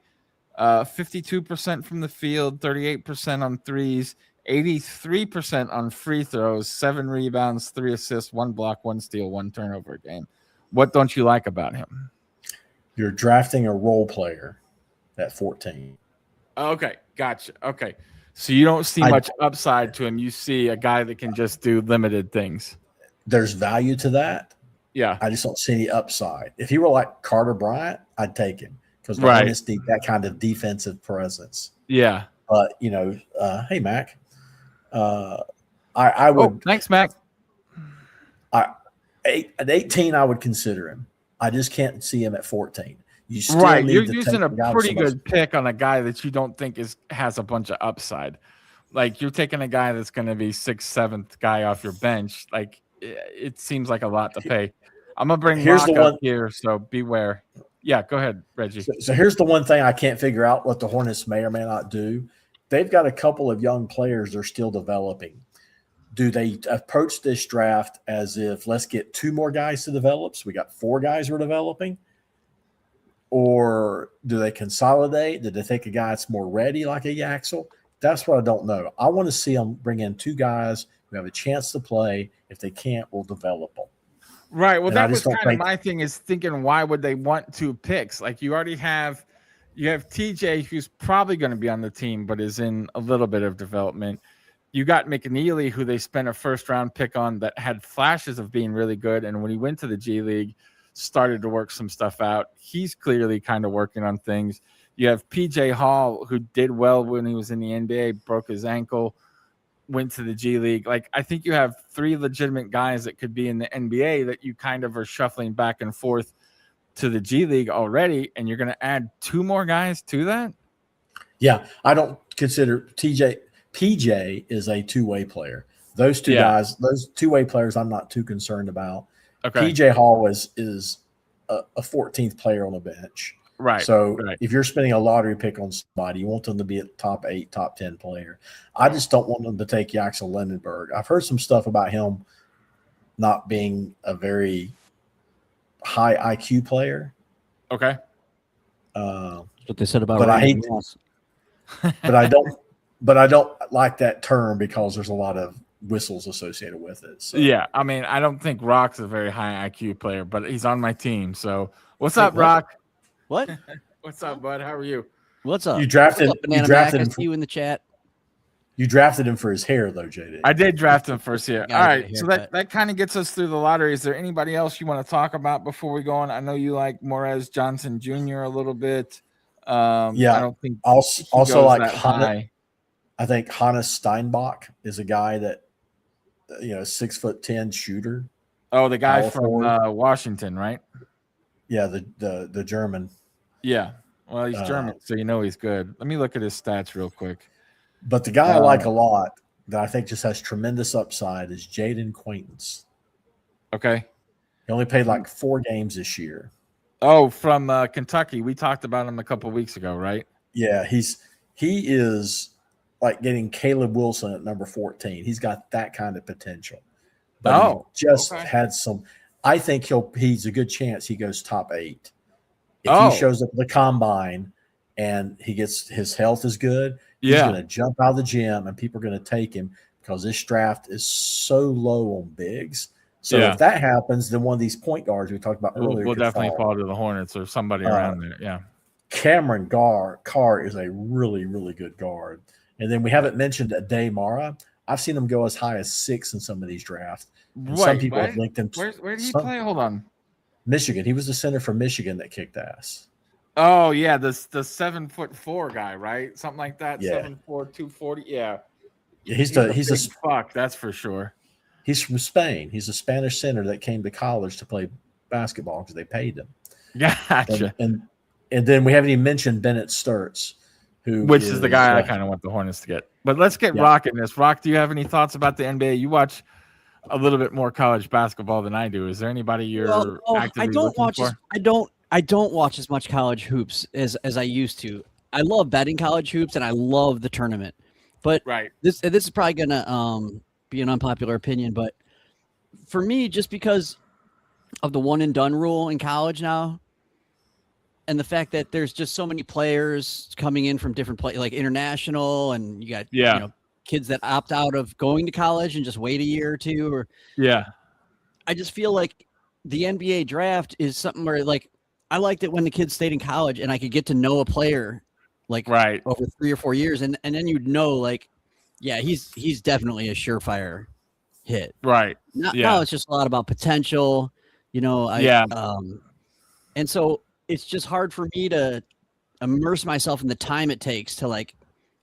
52% from the field, 38% on threes, 83% on free throws, 7 rebounds, 3 assists, 1 block, 1 steal, 1 turnover a game. What don't you like about him? You're drafting a role player at 14. Okay, gotcha. Okay. So you don't see much upside to him. You see a guy that can just do limited things. There's value to that. Yeah. I just don't see any upside. If he were like Carter Bryant, I'd take him because the Hornets need that kind of defensive presence. Yeah. But, hey, Mac. I would. Oh, thanks, Mac. At 18, I would consider him. I just can't see him at 14. You still need You're to using a pretty good pick on a guy that you don't think has a bunch of upside. Like you're taking a guy that's going to be 6th, 7th guy off your bench. Like it seems like a lot to pay. I'm gonna bring Here's Rock the up one. here, so beware. Yeah, go ahead, Reggie. So here's the one thing I can't figure out what the Hornets may or may not do. They've got a couple of young players they're still developing. Do they approach this draft as if let's get 2 more guys to develop? So we got 4 guys we're developing. Or do they consolidate? Do they take a guy that's more ready like a Yaxel? That's what I don't know. I want to see them bring in 2 guys who have a chance to play. If they can't, we'll develop them. Right. Well, And I that just was don't kind of think my thing is thinking, why would they want 2 picks? Like you already have, you have TJ, who's probably going to be on the team, but is in a little bit of development. You got McNeely, who they spent a first-round pick on that had flashes of being really good. And when he went to the G League, started to work some stuff out. He's clearly kind of working on things. You have PJ Hall, who did well when he was in the NBA, broke his ankle, went to the G League. Like, I think you have 3 legitimate guys that could be in the NBA that you kind of are shuffling back and forth to the G League already, and you're going to add 2 more guys to that? Yeah, I don't consider PJ is a 2-way player. Those 2 guys, those 2-way players, I'm not too concerned about. Okay. PJ Hall is a 14th player on the bench. Right. So if you're spending a lottery pick on somebody, you want them to be a top 8, top 10 player. I just don't want them to take Yaxel Lindenberg. I've heard some stuff about him not being a very high IQ player. Okay. That's what they said about but Randy Moss. But I don't like that term because there's a lot of whistles associated with it. So. Yeah, I mean, I don't think Rock's a very high IQ player, but he's on my team. So, what's up, Rock? What? What's up, bud? How are you? What's up? You drafted him. You in the chat. You drafted him for his hair, though, JD. I did draft him first year. All right, so that kind of gets us through the lottery. Is there anybody else you want to talk about before we go on? I know you like Morez Johnson Jr. a little bit. I don't think also like high. I think Hannes Steinbach is a guy that 6'10" shooter. Oh, the guy from Washington, right? Yeah, the German. Yeah, well, he's German, so he's good. Let me look at his stats real quick. But the guy I like a lot that I think just has tremendous upside is Jaden Quaintance. Okay. He only played like 4 games this year. Oh, from Kentucky. We talked about him a couple of weeks ago, right? Yeah, he is like getting Caleb Wilson at number 14. He's got that kind of potential. But he just had some – I think he's a good chance he goes top 8. If he shows up at the combine and his health is good, he's going to jump out of the gym and people are going to take him because this draft is so low on bigs. So if that happens, then one of these point guards we talked about earlier will definitely fall to the Hornets or somebody around there. Yeah. Cameron Carr is a really, really good guard. And then we haven't mentioned Ade Mara. I've seen him go as high as 6 in some of these drafts. And some people have linked him. Where did he play? Hold on. Michigan. He was the center for Michigan that kicked ass. Oh, yeah. The 7'4" guy, right? Something like that. Yeah. 7'4", 240. Yeah. He's a fuck, that's for sure. He's from Spain. He's a Spanish center that came to college to play basketball because they paid him. Gotcha. And then we haven't even mentioned Bennett Sturts, which is the guy I kind of want the Hornets to get. But let's get Rock in this. Rock, do you have any thoughts about the NBA? You watch a little bit more college basketball than I do. Is there anybody you're actively looking for? I don't watch as much college hoops as I used to. I love betting college hoops and I love the tournament. But this is probably gonna be an unpopular opinion, but for me, just because of the one and done rule in college now, and the fact that there's just so many players coming in from different like international, and you got kids that opt out of going to college and just wait a year or two, I just feel like the NBA draft is something where like I liked it when the kids stayed in college and I could get to know a player like over 3 or 4 years, and then you'd know like, yeah, he's definitely a surefire hit. Right. Now it's just a lot about potential, and so it's just hard for me to immerse myself in the time it takes to like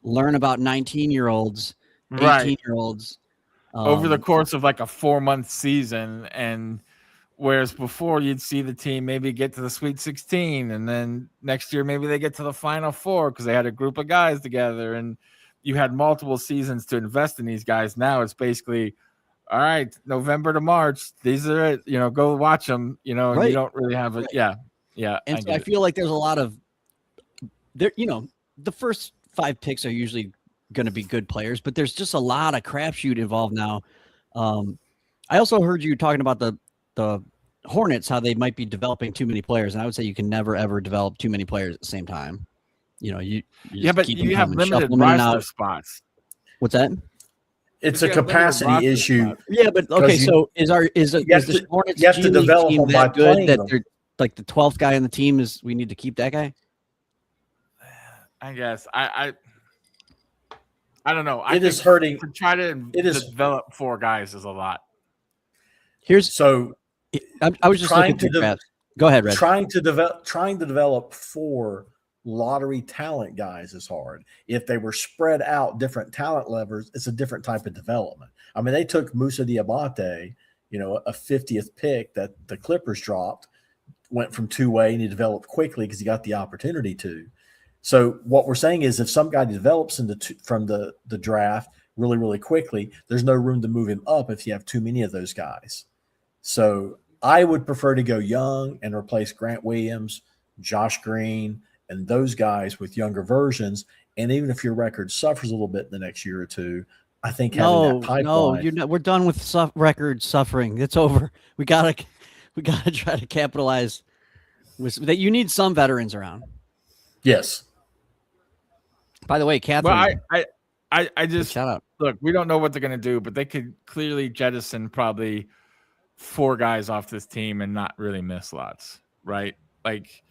learn about 19-year-olds, 18-year-olds over the course of like a 4-month season. And whereas before you'd see the team maybe get to the Sweet 16 and then next year maybe they get to the Final Four because they had a group of guys together and you had multiple seasons to invest in these guys. Now it's basically, all right, November to March, these are it. Go watch them. And you don't really have it. Right. Yeah. And I feel like there's a lot of there. The first 5 picks are usually going to be good players, but there's just a lot of crapshoot involved now. I also heard you talking about the Hornets, how they might be developing too many players, and I would say you can never ever develop too many players at the same time. But you have limited roster spots. What's that? It's a capacity issue. Yeah, but okay. So is the Hornets you have to develop team them by that good that them. they're like the 12th guy on the team is we need to keep that guy? I guess I don't know. It is hurting. To try to develop 4 guys is a lot. I was just trying to go ahead, Red. Trying to develop 4 lottery talent guys is hard. If they were spread out different talent levers, it's a different type of development. I mean, they took Musa Diabate, a 50th pick that the Clippers dropped, went from 2-way, and he developed quickly because he got the opportunity to. So what we're saying is if some guy develops from the draft really, really quickly, there's no room to move him up if you have too many of those guys. So I would prefer to go young and replace Grant Williams, Josh Green, and those guys with younger versions. And even if your record suffers a little bit in the next year or two, I think having that pipeline. We're done with record suffering. It's over. We gotta try to capitalize that. You need some veterans around. Yes. By the way, Catherine. Well, I just shout out. Look, we don't know what they're going to do, but they could clearly jettison probably 4 guys off this team and not really miss lots, right? Like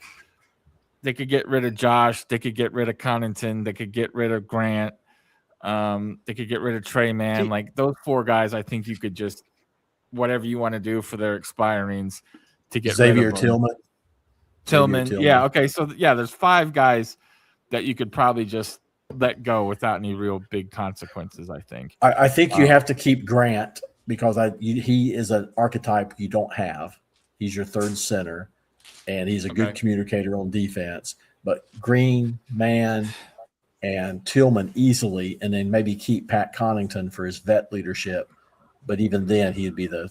they could get rid of Josh, they could get rid of Connaughton, they could get rid of Grant, they could get rid of Trey Mann. Like those 4 guys, I think you could just whatever you want to do for their expirings to get Xavier rid of them. Tillman. Yeah. Okay. So there's 5 guys that you could probably just let go without any real big consequences, I think. I think you have to keep Grant because he is an archetype you don't have. He's your third center, and he's a good communicator on defense. But Green, Mann, and Tillman easily, and then maybe keep Pat Connaughton for his vet leadership. But even then, he'd be the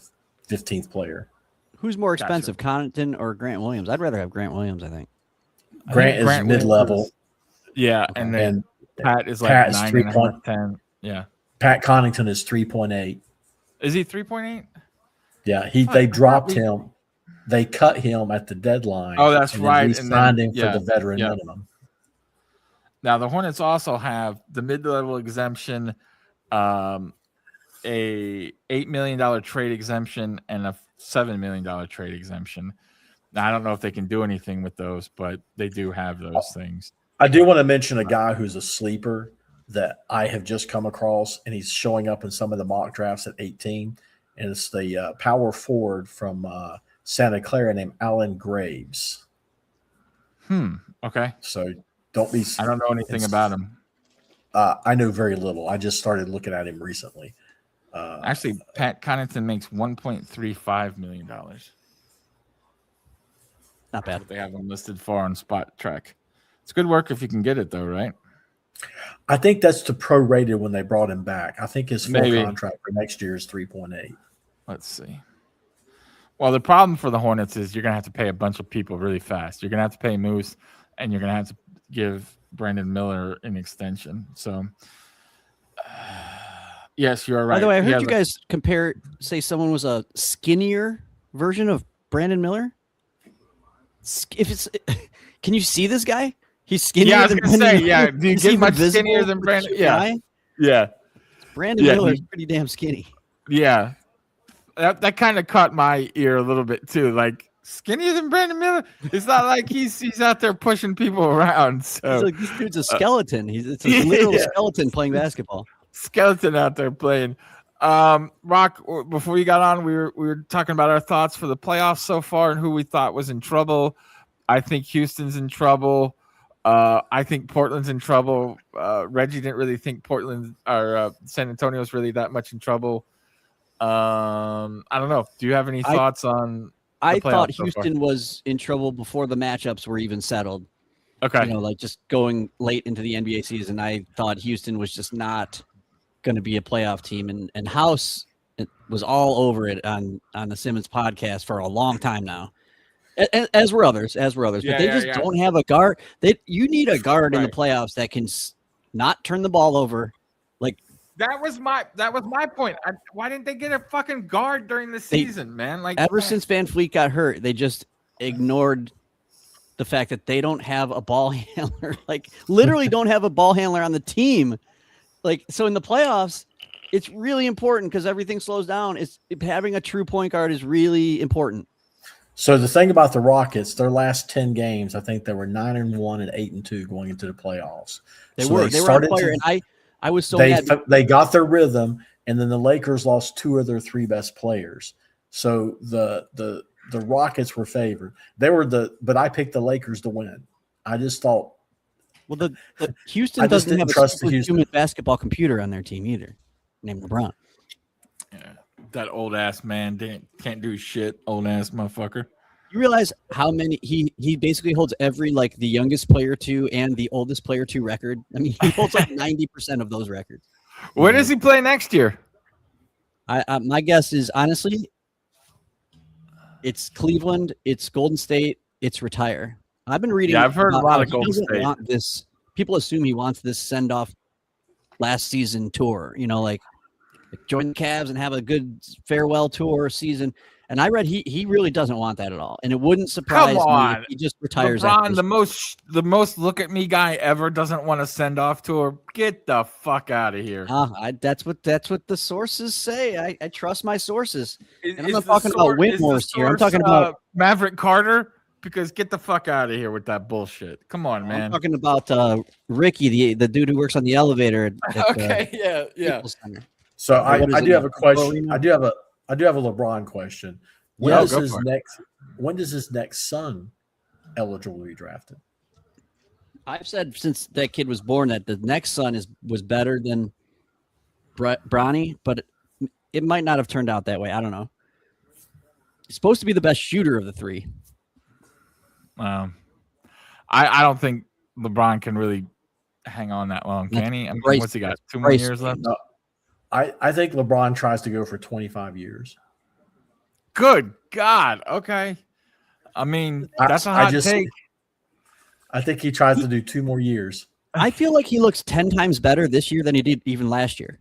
15th player. Who's more expensive, Connaughton or Grant Williams? I'd rather have Grant Williams, I think. Grant is mid-level. Yeah, and then Pat is like 9.5, 10. Yeah. Pat Connaughton is 3.8. Is he 3.8? Yeah, they dropped him. They cut him at the deadline. Oh, that's right. And signed him for the veteran minimum. Now the Hornets also have the mid-level exemption, a $8 million trade exemption, and a $7 million trade exemption. Now, I don't know if they can do anything with those, but they do have those things. I do want to mention a guy who's a sleeper that I have just come across, and he's showing up in some of the mock drafts at 18, and it's the power forward from Santa Clara named Alan Graves. Okay. So don't be – I don't know anything about him. I know very little. I just started looking at him recently. Actually, Pat Connaughton makes $1.35 million. Not bad. They have him listed for on Spot Track. It's good work if you can get it, though, right? I think that's the prorated when they brought him back. I think his full contract for next year is 3.8. Let's see. Well, the problem for the Hornets is you're going to have to pay a bunch of people really fast. You're going to have to pay Moose, and you're going to have to give Brandon Miller an extension. So, yes, you're right. By the way, I heard you guys say someone was a skinnier version of Brandon Miller. Can you see this guy? He's skinnier. Yeah, I was going to say, yeah. Do you get much skinnier than Brandon? Yeah. Brandon Miller is pretty damn skinny. Yeah. That kind of caught my ear a little bit too. Like skinnier than Brandon Miller. It's not like he's out there pushing people around. So like, this dude's a skeleton. It's a literal skeleton playing basketball. Skeleton out there playing. Rock, before you got on, we were talking about our thoughts for the playoffs so far and who we thought was in trouble. I think Houston's in trouble. I think Portland's in trouble. Reggie didn't really think Portland or San Antonio's really that much in trouble. I don't know. Do you have any thoughts on? I thought Houston was in trouble before the matchups were even settled. Okay, like just going late into the NBA season, I thought Houston was just not going to be a playoff team, and House was all over it on the Simmons podcast for a long time now. As were others, but they just don't have a guard. You need a guard in the playoffs that can not turn the ball over. Like that was my point. Why didn't they get a fucking guard during the season, man? Like ever since Van Fleet got hurt, they just ignored the fact that they don't have a ball handler. Like literally don't have a ball handler on the team. Like so in the playoffs, it's really important because everything slows down. Having a true point guard is really important. So the thing about the Rockets, their last 10 games, I think they were 9-1 and 8-2 going into the playoffs. They were on fire, and I was so mad. They got their rhythm, and then the Lakers lost 2 of their 3 best players. So the Rockets were favored. But I picked the Lakers to win. I just thought. Well, the Houston doesn't have a human basketball computer on their team either, named LeBron. Yeah, that old ass man can't do shit. Old ass motherfucker. You realize how many he basically holds every like the youngest player to and the oldest player to record. I mean, he holds like 90% of those records. Where does he play next year? My guess is honestly, it's Cleveland, it's Golden State, it's retire. I've been reading. Yeah, I've heard a lot of Golden State. Want this. People assume he wants this send off last season tour. You know, like join the Cavs and have a good farewell tour season. And I read he really doesn't want that at all. And it wouldn't surprise me if he just retires. LeBron, the most look at me guy ever, doesn't want to send off tour. Get the fuck out of here. That's what the sources say. I trust my sources. And I'm not talking about Whitmore's here. I'm talking about Maverick Carter. Because get the fuck out of here with that bullshit. Come on, man. I'm talking about Ricky, the dude who works on the elevator. Yeah. So I do have a question. I do have a LeBron question. When does his next son eligible to be drafted? I've said since that kid was born that the next son was better than Bronny, but it might not have turned out that way. I don't know. He's supposed to be the best shooter of the 3. I don't think LeBron can really hang on that long, can he? I mean, what's he got? 2 more years left? No, I think LeBron tries to go for 25 years. Good God. Okay. I mean, that's a hot take. I think he tries to do 2 more years. I feel like he looks 10 times better this year than he did even last year.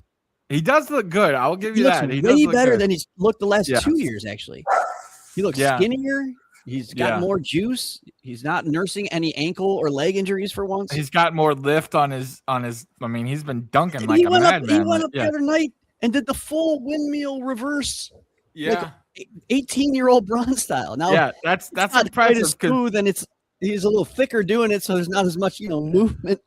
He does look good. I'll give you that. He way better than he's looked the last 2 years, actually. He looks skinnier. He's got more juice. He's not nursing any ankle or leg injuries for once. He's got more lift on his. I mean, he's been dunking like a madman. He went up the other night and did the full windmill reverse. Yeah, like 18-year-old Bron style. Now, that's impressive. Smooth, and he's a little thicker doing it, so there's not as much movement.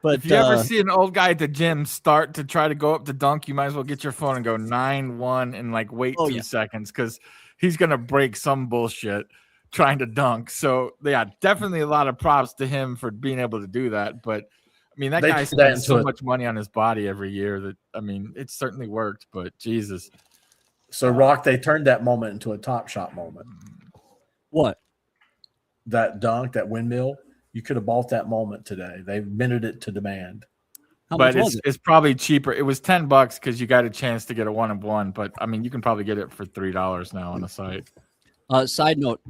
But if you ever see an old guy at the gym start to try to go up to dunk, you might as well get your phone and go 9-1 and like wait 2 seconds because he's gonna break some bullshit trying to dunk. So definitely a lot of props to him for being able to do that. But I mean, that guy spends so much money on his body every year that I mean, it certainly worked. But Jesus. So Rock, they turned that moment into a Top Shot moment. What? That dunk, that windmill. You could have bought that moment today. They minted it to demand. But it's probably cheaper. It was $10 because you got a chance to get a 1-of-1. But I mean, you can probably get it for $3 now on the site. Side note.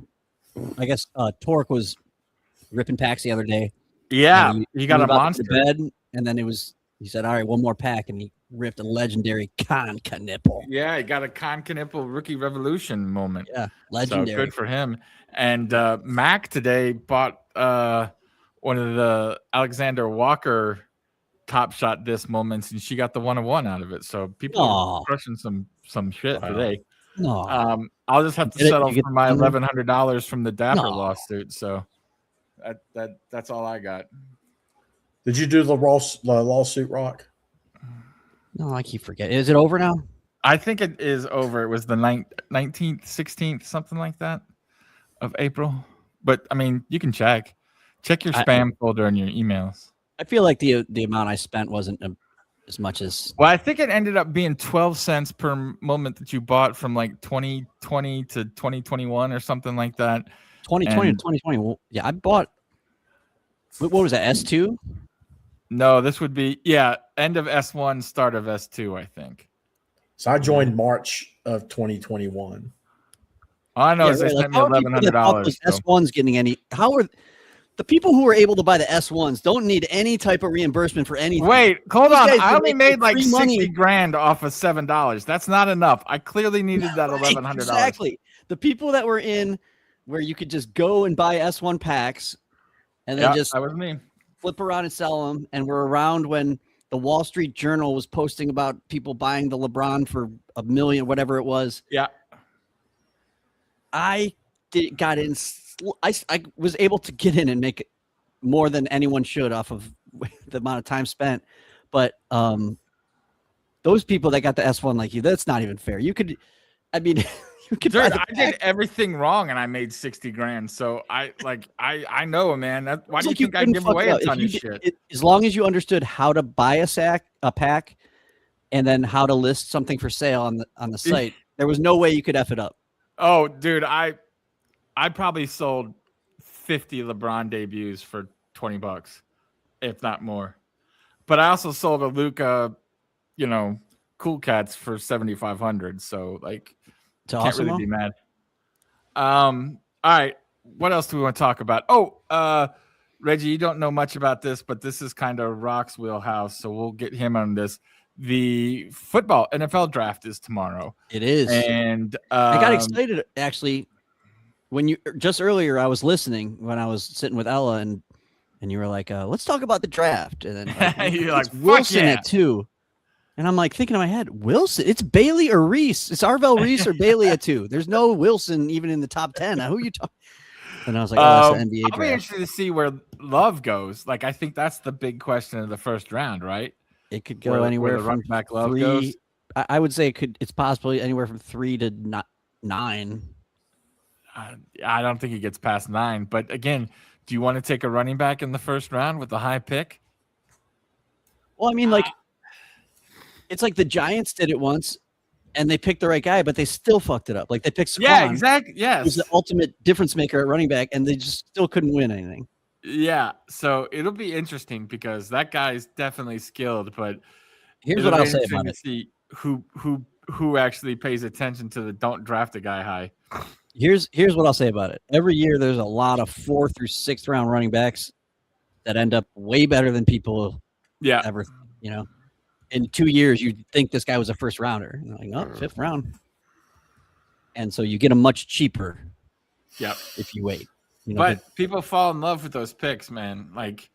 I guess Torque was ripping packs the other day. Yeah, he got a monster bed, and then he said, "All right, one more pack," and he ripped a legendary Con-Knipple. Yeah, he got a Con-Knipple rookie revolution moment. Yeah, legendary. So good for him. And Mac today bought one of the Alexander Walker Top Shot disc moments, and she got the 1-of-1 out of it. So people are crushing some shit today. No. I'll just have to settle for my $1,100 from the Dapper lawsuit. So that's all I got. Did you do the lawsuit, Rock? No, I keep forgetting. Is it over now? I think it is over. It was the 19th, 16th, something like that of April. But I mean, you can check your spam folder and your emails. I feel like the amount I spent wasn't as much as. Well, I think it ended up being 12 cents per moment that you bought from like 2020 to 2021 or something like that. 2020 to 2020. Well, yeah, I bought. What was that? S2? No, this would be end of S1, start of S2. I think. So I joined March of 2021. All I know is they sent me $1,100. S1s getting any? How are the people who are able to buy the S1s don't need any type of reimbursement for anything? Wait, hold on. I only made like $60,000 off of $7. That's not enough. I clearly needed that $1,100. Exactly. The people that were in where you could just go and buy S1 packs and then just that was me. Flip around and sell them, and were around when the Wall Street Journal was posting about people buying the LeBron for $1 million, whatever it was. Yeah. I was able to get in and make more than anyone should off of the amount of time spent. But those people that got the S1 like you, that's not even fair. You could Dude, I did everything wrong and I made $60,000. So I know, man. Why do you think I give away a ton of shit? As long as you understood how to buy a pack, and then how to list something for sale on the site, there was no way you could F it up. Oh, dude, I probably sold 50 LeBron debuts for $20, if not more. But I also sold a Luka, Cool Cats for $7,500. So like, can't awesome, really be mad. All right, what else do we want to talk about? Oh, Reggie, you don't know much about this, but this is kind of Rock's wheelhouse, so we'll get him on this. The football NFL draft is tomorrow. It is, and I got excited actually when you just earlier. I was listening when I was sitting with Ella, and you were like, "Let's talk about the draft." And then you're like, Wilson at 2, and I'm like thinking in my head, Wilson. It's Bailey or Reese. It's Arvell Reese or Bailey at 2. There's no Wilson even in the top 10. Now, who are you talking? And I was like, "Oh, that's the NBA draft." I'll be interested to see where Love goes. Like, I think that's the big question of the first round, right? It could go anywhere from back Love 3. Goes. I would say it's possibly anywhere from 3 to 9. I don't think he gets past 9. But again, do you want to take a running back in the first round with a high pick? Well, I mean, like, it's like the Giants did it once, and they picked the right guy, but they still fucked it up. Like they picked Saquon. Yeah, exactly. Yes, he's the ultimate difference maker at running back, and they just still couldn't win anything. Yeah, so it'll be interesting because that guy's definitely skilled. But here's what I'll say about it: see who actually pays attention to the don't draft a guy high. Here's what I'll say about it. Every year, there's a lot of 4th through 6th round running backs that end up way better than people ever. In 2 years, you'd think this guy was a first rounder. You're like, no, 5th round. And so you get him much cheaper. Yep. If you wait. But people fall in love with those picks, man. Like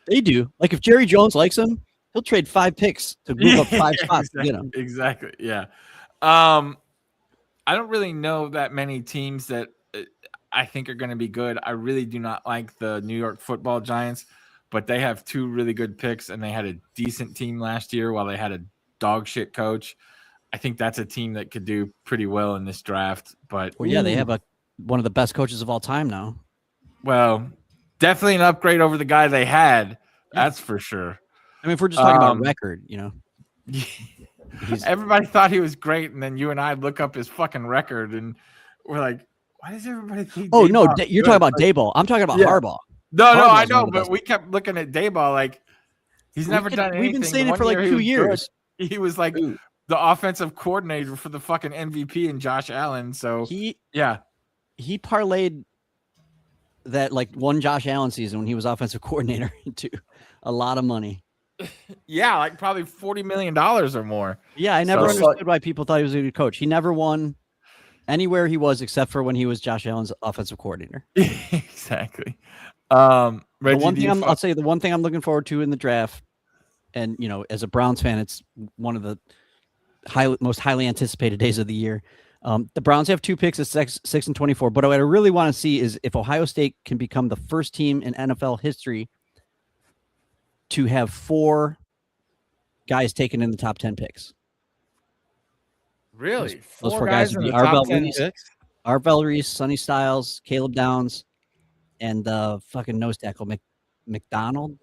they do. Like if Jerry Jones likes him, he'll trade 5 picks to move up 5 spots to get him. Exactly. Yeah. I don't really know that many teams that I think are going to be good. I really do not like the New York Football Giants, but they have 2 really good picks, and they had a decent team last year while they had a dog shit coach. I think that's a team that could do pretty well in this draft. But they have one of the best coaches of all time now. Well, definitely an upgrade over the guy they had. That's for sure. I mean, if we're just talking about record, everybody thought he was great, and then you and I look up his fucking record, and we're like, why does everybody think? Oh, no, you're talking about Daboll. I'm talking about Harbaugh. No, I know, but we kept looking at Daboll like he's never done anything. We've been saying it for like 2 years. He was like the offensive coordinator for the fucking MVP and Josh Allen. So he parlayed that like one Josh Allen season when he was offensive coordinator into a lot of money. Yeah, like probably $40 million or more. Yeah, I never understood why people thought he was a good coach. He never won anywhere he was except for when he was Josh Allen's offensive coordinator. Exactly. Reggie, I'll say the one thing I'm looking forward to in the draft, and as a Browns fan, it's one of the most highly anticipated days of the year. The Browns have 2 picks at 6 and 24, but what I really want to see is if Ohio State can become the first team in NFL history to have 4 guys taken in the top 10 picks. Really? Those 4 guys would be Arvell Reese, Sonny Styles, Caleb Downs, and the fucking nose tackle McDonald.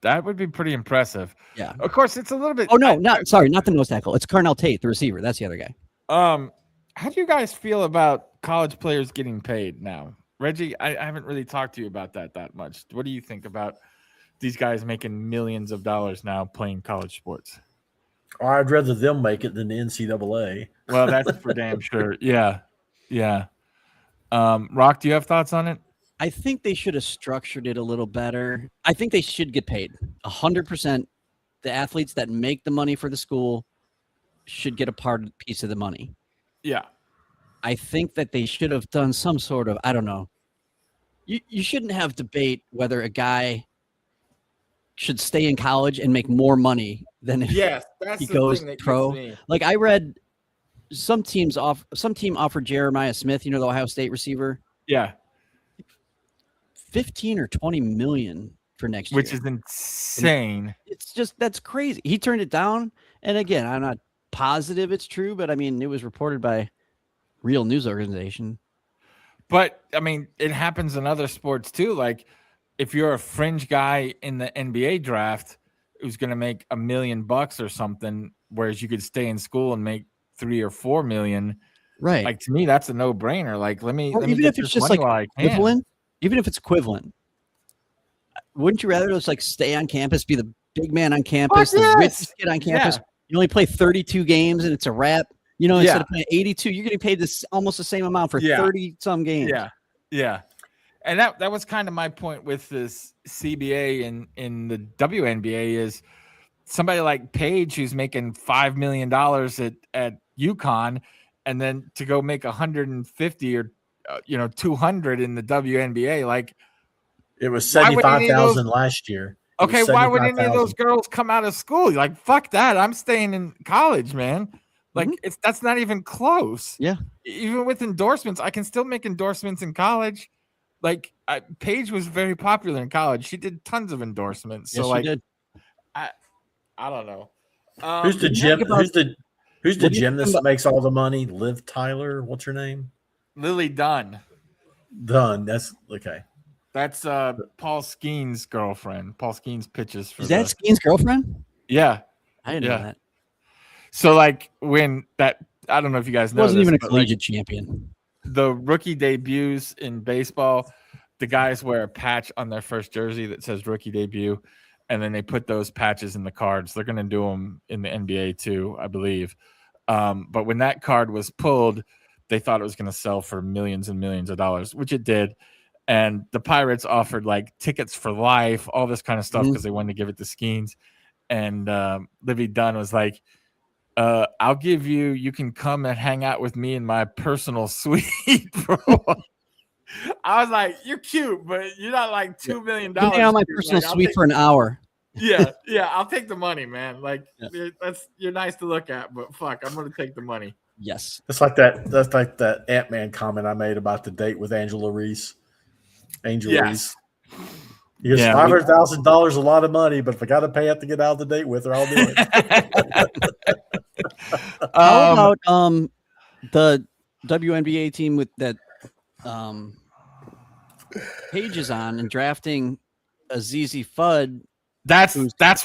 That would be pretty impressive. Yeah. Of course, it's a little bit. Oh no, not the nose tackle. It's Carnell Tate, the receiver. That's the other guy. How do you guys feel about college players getting paid now? Reggie, I haven't really talked to you about that much. What do you think about these guys making millions of dollars now playing college sports? Or I'd rather them make it than the NCAA. Well, that's for damn sure. Yeah. Yeah. Rock, do you have thoughts on it? I think they should have structured it a little better. I think they should get paid 100%. The athletes that make the money for the school should get a piece of the money. Yeah. I think that they should have done some sort of, I don't know. You shouldn't have debate whether a guy should stay in college and make more money than if he goes pro. Like I read some team offered Jeremiah Smith, the Ohio State receiver. Yeah. 15 or 20 million for next year. Which is insane. It's just, that's crazy. He turned it down. And again, I'm not positive it's true, but I mean, it was reported by real news organization. But I mean, it happens in other sports too. Like if you're a fringe guy in the NBA draft who's going to make $1 million or something, whereas you could stay in school and make 3 or 4 million. Right. Like to me, that's a no brainer. Like, let me even get if it's just like equivalent, even if it's equivalent, wouldn't you rather just like stay on campus, be the big man on campus, the richest kid on campus? Yeah. You only play 32 games and it's a wrap. Instead of playing 82, you're getting paid this almost the same amount for 30 some games. Yeah. Yeah. And that was kind of my point with this CBA in the WNBA is somebody like Paige who's making $5 million at UConn, and then to go make 150 or 200 in the WNBA, like it was 75,000 last year. Okay, why would any of those girls come out of school? Like, fuck that. I'm staying in college, man. Like, that's not even close. Yeah. Even with endorsements, I can still make endorsements in college. Like, Paige was very popular in college. She did tons of endorsements. So, like, I don't know. Who's the gymnast that makes all the money? Liv Tyler. What's her name? Lily Dunn. That's okay. That's Paul Skeen's girlfriend. Paul Skeen's pitches for. Is that Skeen's girlfriend? Yeah, I didn't know that. So like when that, I don't know if you guys know, wasn't even a collegiate champion. The rookie debuts in baseball, the guys wear a patch on their first jersey that says rookie debut, and then they put those patches in the cards. They're going to do them in the NBA too, I believe. But when that card was pulled, they thought it was going to sell for millions and millions of dollars, which it did. And the Pirates offered like tickets for life, all this kind of stuff because they wanted to give it to Skeens. And Livy Dunn was like, I'll give you can come and hang out with me in my personal suite, bro. I was like, you're cute, but you're not like $2 million. Hang out my personal suite for an hour. Yeah, I'll take the money, man. Like you're nice to look at, but fuck, I'm gonna take the money. Yes. That's like that Ant-Man comment I made about the date with Angela Reese. Reese. He goes, $500,000 a lot of money, but if I got to pay up to get out of the date with her, I'll do it. How about the WNBA team with that Paige is on and drafting Azizi Fudd? That's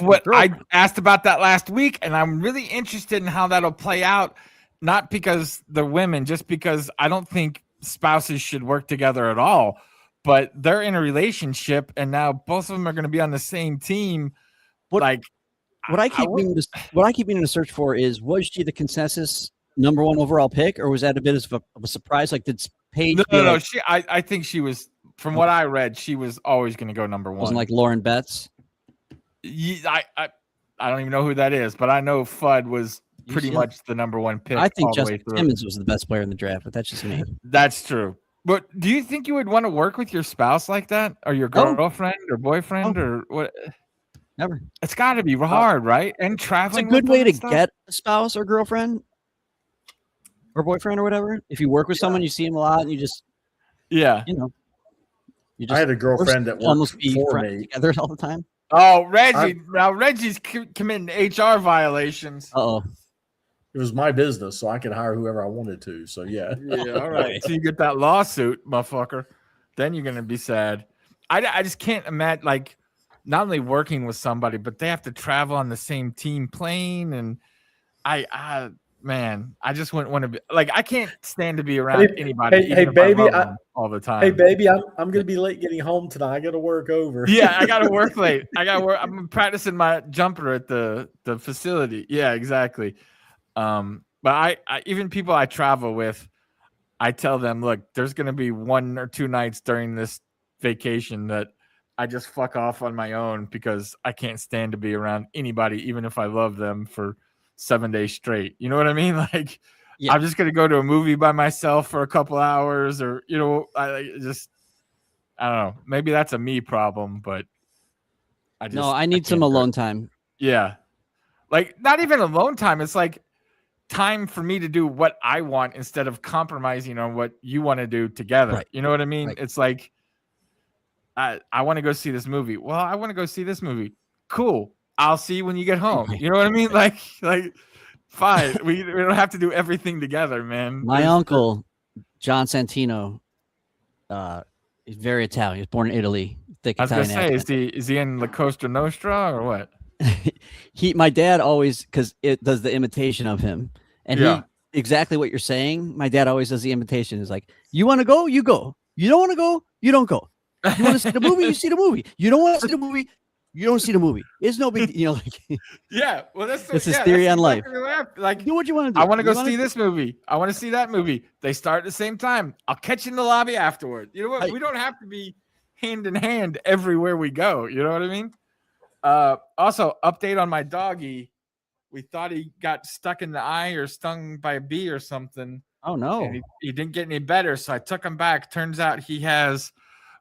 what I asked about that last week, and I'm really interested in how that'll play out. Not because they're women, just because I don't think spouses should work together at all. But they're in a relationship, and now both of them are going to be on the same team. What I keep meaning to search for is, was she the consensus number 1 overall pick, or was that a bit of a surprise? Like, did Paige? No. I think she was. From what I read, she was always going to go number 1. Wasn't like Lauren Betts. I don't even know who that is, but I know Fudd was pretty much the number 1 pick. I think Justin Timmons was the best player in the draft, but that's just me. That's true. But do you think you would want to work with your spouse like that, or your girlfriend or boyfriend or what? Never. It's got to be hard, right? And traveling. It's a good way to get a spouse or girlfriend or boyfriend or whatever. If you work with someone, you see them a lot, and you just, I had a girlfriend that worked for me together all the time. Oh, Reggie! Now Reggie's committing HR violations. Uh-oh. It was my business, so I could hire whoever I wanted to. So yeah. All right. So you get that lawsuit, motherfucker. Then you're gonna be sad. I just can't imagine, like, not only working with somebody, but they have to travel on the same team plane, and man, I just wouldn't want to be like, I can't stand to be around anybody. Hey, baby, all the time. Hey, baby, I'm going to be late getting home tonight. I got to work over. Yeah, I got to work late. I got to work. I'm practicing my jumper at the facility. Yeah, exactly. But I even people I travel with, I tell them, look, there's going to be 1 or 2 nights during this vacation that I just fuck off on my own because I can't stand to be around anybody, even if I love them for 7 days straight. You know what I mean? Like, yeah. I'm just going to go to a movie by myself for a couple hours, or, you know, I don't know. Maybe that's a me problem, but I need some alone time. Yeah. Like, not even alone time. It's like time for me to do what I want instead of compromising on what you want to do together. Right. You know what I mean? Right. It's like, I want to go see this movie. Well, I want to go see this movie. Cool. I'll see you when you get home. You know what I mean? Like fine. We don't have to do everything together, man. My uncle, John Santino, he's very Italian. He was born in Italy. Thick Italian accent. Is he in La Costa Nostra or what? My dad always, because it does the imitation of him, and he exactly what you're saying. My dad always does the imitation. Is like, you want to go, you go. You don't want to go, you don't go. You want to see the movie, you see the movie. You don't want to see the movie, you don't see the movie. It's no big, you know. Like, yeah, well, that's his theory on life. Like, do what you want to do. I want to go see this movie. I want to see that movie. They start at the same time. I'll catch you in the lobby afterward. You know what? We don't have to be hand in hand everywhere we go. You know what I mean? Also, update on my doggy. We thought he got stuck in the eye or stung by a bee or something. Oh no! He didn't get any better, so I took him back. Turns out he has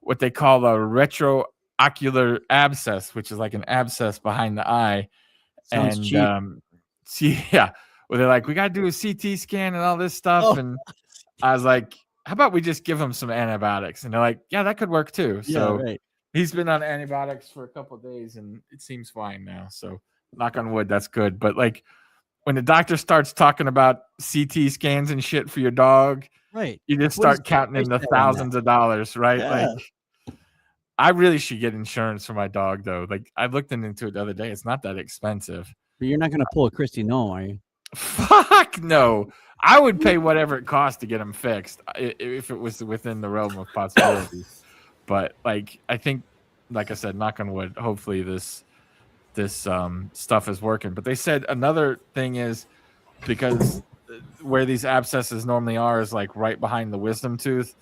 what they call a retroocular abscess, which is like an abscess behind the eye. Sounds cheap. Well, they're like, we got to do a CT scan and all this stuff. And I was like, how about we just give him some antibiotics? And they're like, yeah, that could work too. So he's been on antibiotics for a couple of days and it seems fine now. So knock on wood, that's good. But like when the doctor starts talking about CT scans and shit for your dog, right, you just start counting in the thousands of dollars, right? Yeah. Like, I really should get insurance for my dog, though. Like, I looked into it the other day. It's not that expensive. But you're not going to pull a Christy Noem, are you? Fuck no. I would pay whatever it costs to get him fixed if it was within the realm of possibility. But, like, I think, like I said, knock on wood, hopefully this stuff is working. But they said another thing is because where these abscesses normally are is, like, right behind the wisdom tooth.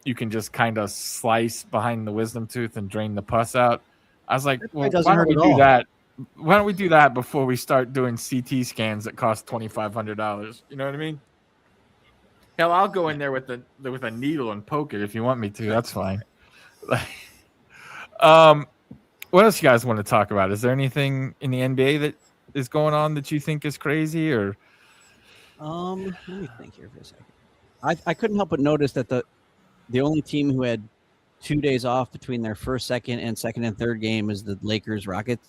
You can just kind of slice behind the wisdom tooth and drain the pus out. I was like, well, why don't we do that? Why don't we do that before we start doing CT scans that cost $2,500? You know what I mean? Hell, I'll go in there with a needle and poke it if you want me to. That's fine. What else you guys want to talk about? Is there anything in the NBA that is going on that you think is crazy? Or let me think here for a second. I couldn't help but notice that the only team who had 2 days off between their second, and third game is the Lakers Rockets.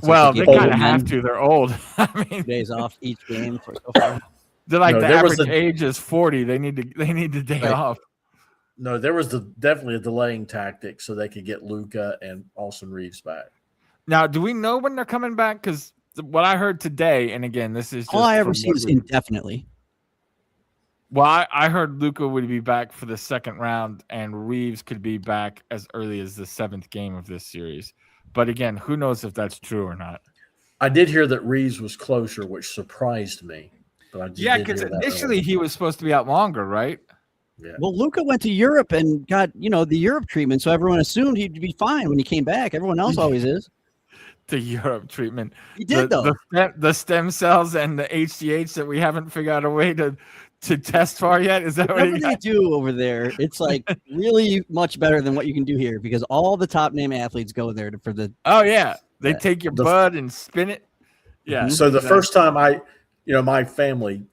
Well, they kind of have to. They're old. I mean, 2 days off each game for so far. They're like the average age is 40. They need the day off. No, there was definitely a delaying tactic so they could get Luka and Austin Reeves back. Now, do we know when they're coming back? Because what I heard today, and again, this is just all I ever see is indefinitely. Well, I heard Luka would be back for the second round, and Reeves could be back as early as the 7th game of this series. But again, who knows if that's true or not? I did hear that Reeves was closer, which surprised me. But because initially he was supposed to be out longer, right? Yeah. Well, Luka went to Europe and got the Europe treatment, so everyone assumed he'd be fine when he came back. Everyone else always is. The Europe treatment. He did though. The stem cells and the HGH that we haven't figured out a way to test for yet? Is that whatever they do over there? It's like really much better than what you can do here because all the top name athletes go there for the. Oh yeah, they take your blood and spin it. Yeah. So the first time my family,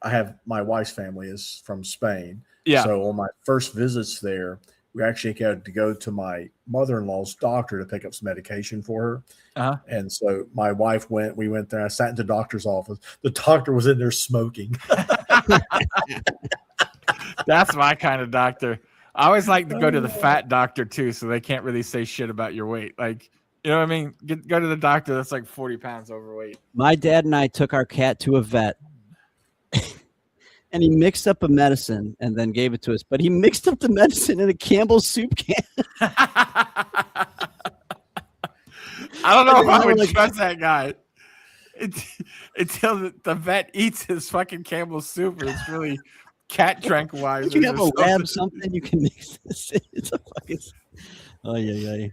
my wife's family is from Spain. Yeah. So on my first visits there, we actually had to go to my mother-in-law's doctor to pick up some medication for her. Uh-huh. And so my wife we went there. I sat in the doctor's office. The doctor was in there smoking. That's my kind of doctor. I always like to go to the fat doctor too, so they can't really say shit about your weight. Like, you know what I mean? Go to the doctor that's like 40 pounds overweight. My dad and I took our cat to a vet and he mixed up a medicine and then gave it to us. But he mixed up the medicine in a Campbell's soup can. I don't know if I would trust that guy until the vet eats his fucking Campbell's soup and it's really cat tranquilizer. You have a lab something you can mix this in. It's a fucking. Oh yeah.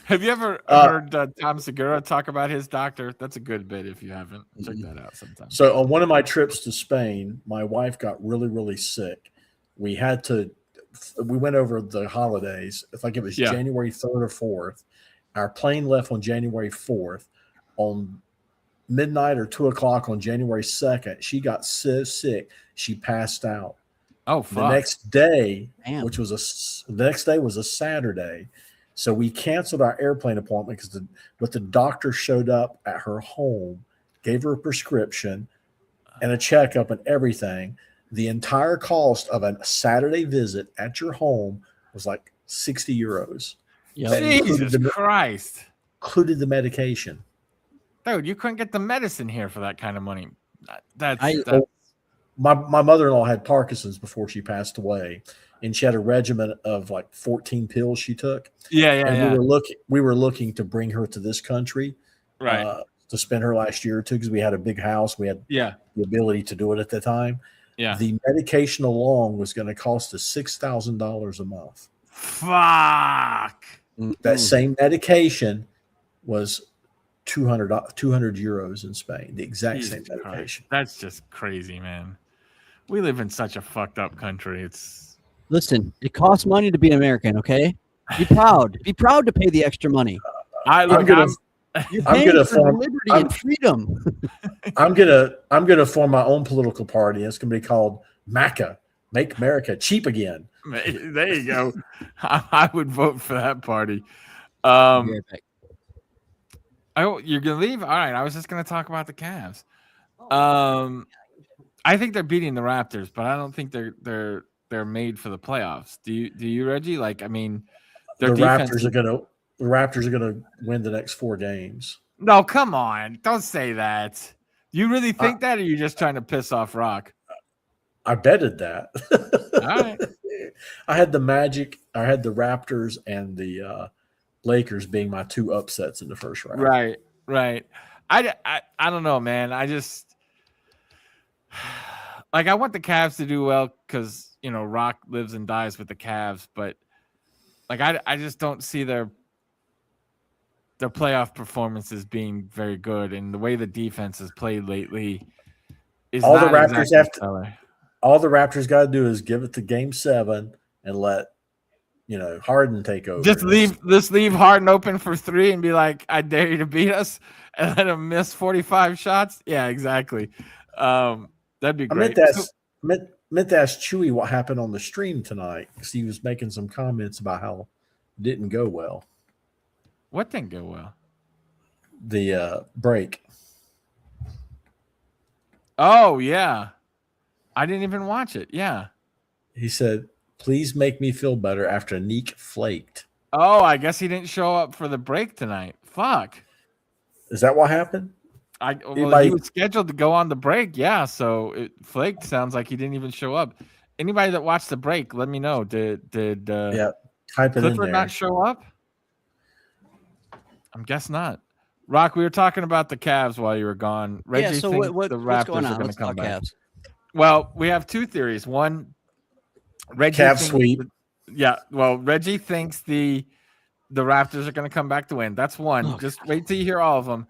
Have you ever heard Tom Segura talk about his doctor? That's a good bit if you haven't. Check that out sometime. So on one of my trips to Spain, my wife got really, really sick. We went over the holidays. I think it was January 3rd or 4th. Our plane left on January 4th. On midnight or 2 o'clock on January 2nd, she got so sick, she passed out. Oh, fuck. The next day, the next day was a Saturday. So we canceled our airplane appointment but the doctor showed up at her home, gave her a prescription and a checkup and everything. The entire cost of a Saturday visit at your home was like 60 euros. Jesus Christ. Included the medication. Dude, you couldn't get the medicine here for that kind of money. My mother-in-law had Parkinson's before she passed away, and she had a regimen of like 14 pills she took. Yeah. We were looking to bring her to this country, right? To spend her last year or two because we had a big house. We had the ability to do it at the time. Yeah. The medication alone was going to cost us $6,000 a month. Fuck. That same medication was 200 euros in Spain. The exact same medication. Christ. That's just crazy, man. We live in such a fucked up country. Listen, it costs money to be American, okay? Be proud. Be proud to pay the extra money. I'm gonna form liberty and freedom. I'm gonna form my own political party. It's gonna be called MACA, Make America Cheap Again. There you go. I would vote for that party. You're gonna leave? All right. I was just gonna talk about the Cavs. I think they're beating the Raptors, but I don't think they're made for the playoffs. Do you, Reggie? Like, I mean, the Raptors are gonna win the next 4 games. No, come on! Don't say that. You really think that, or are you just trying to piss off Rock? I betted that. All right. I had the Magic. I had the Raptors and the Lakers being my 2 upsets in the first round. Right. I don't know, man. I just I want the Cavs to do well because Rock lives and dies with the Cavs, but I just don't see their playoff performances being very good, and the way the defense has played lately is all the Raptors all the Raptors got to do is give it to Game 7 and let Harden take over. Just leave Harden open for 3 and be like, I dare you to beat us, and let him miss 45 shots. Yeah, exactly. That'd be great. I meant to ask Chewy what happened on the stream tonight because he was making some comments about how it didn't go well. What didn't go well? The break. Oh, yeah. I didn't even watch it. Yeah. He said, please make me feel better after Neek flaked. Oh, I guess he didn't show up for the break tonight. Fuck. Is that what happened? He was scheduled to go on the break. Yeah. So it flaked. Sounds like he didn't even show up. Anybody that watched the break, let me know. Did type it in Clifford there. not show up? I'm guess not. Rock, we were talking about the Cavs while you were gone. Reggie so thinks what's the Raptors going on? are going to Let's come talk back. Cavs. Well, we have 2 theories. One, Reggie Cavs sweep. Reggie thinks the Raptors are going to come back to win. That's one. Oh, Just wait till you hear all of them.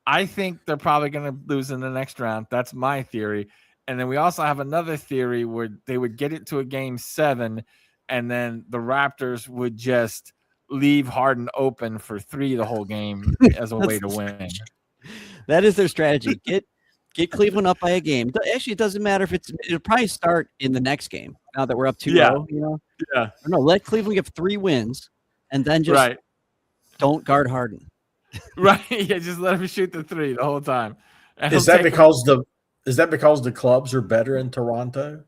I think they're probably going to lose in the next round. That's my theory. And then we also have another theory where they would get it to a Game 7, and then the Raptors would just leave Harden open for 3 the whole game as a way to win. That is their strategy. Get Cleveland up by a game. Actually, it doesn't matter if it'll probably start in the next game. Now that we're up 2-0, Yeah. No, let Cleveland get 3 wins, and then just don't guard Harden. Right. Yeah, just let him shoot the 3 the whole time. Is that because the clubs are better in Toronto?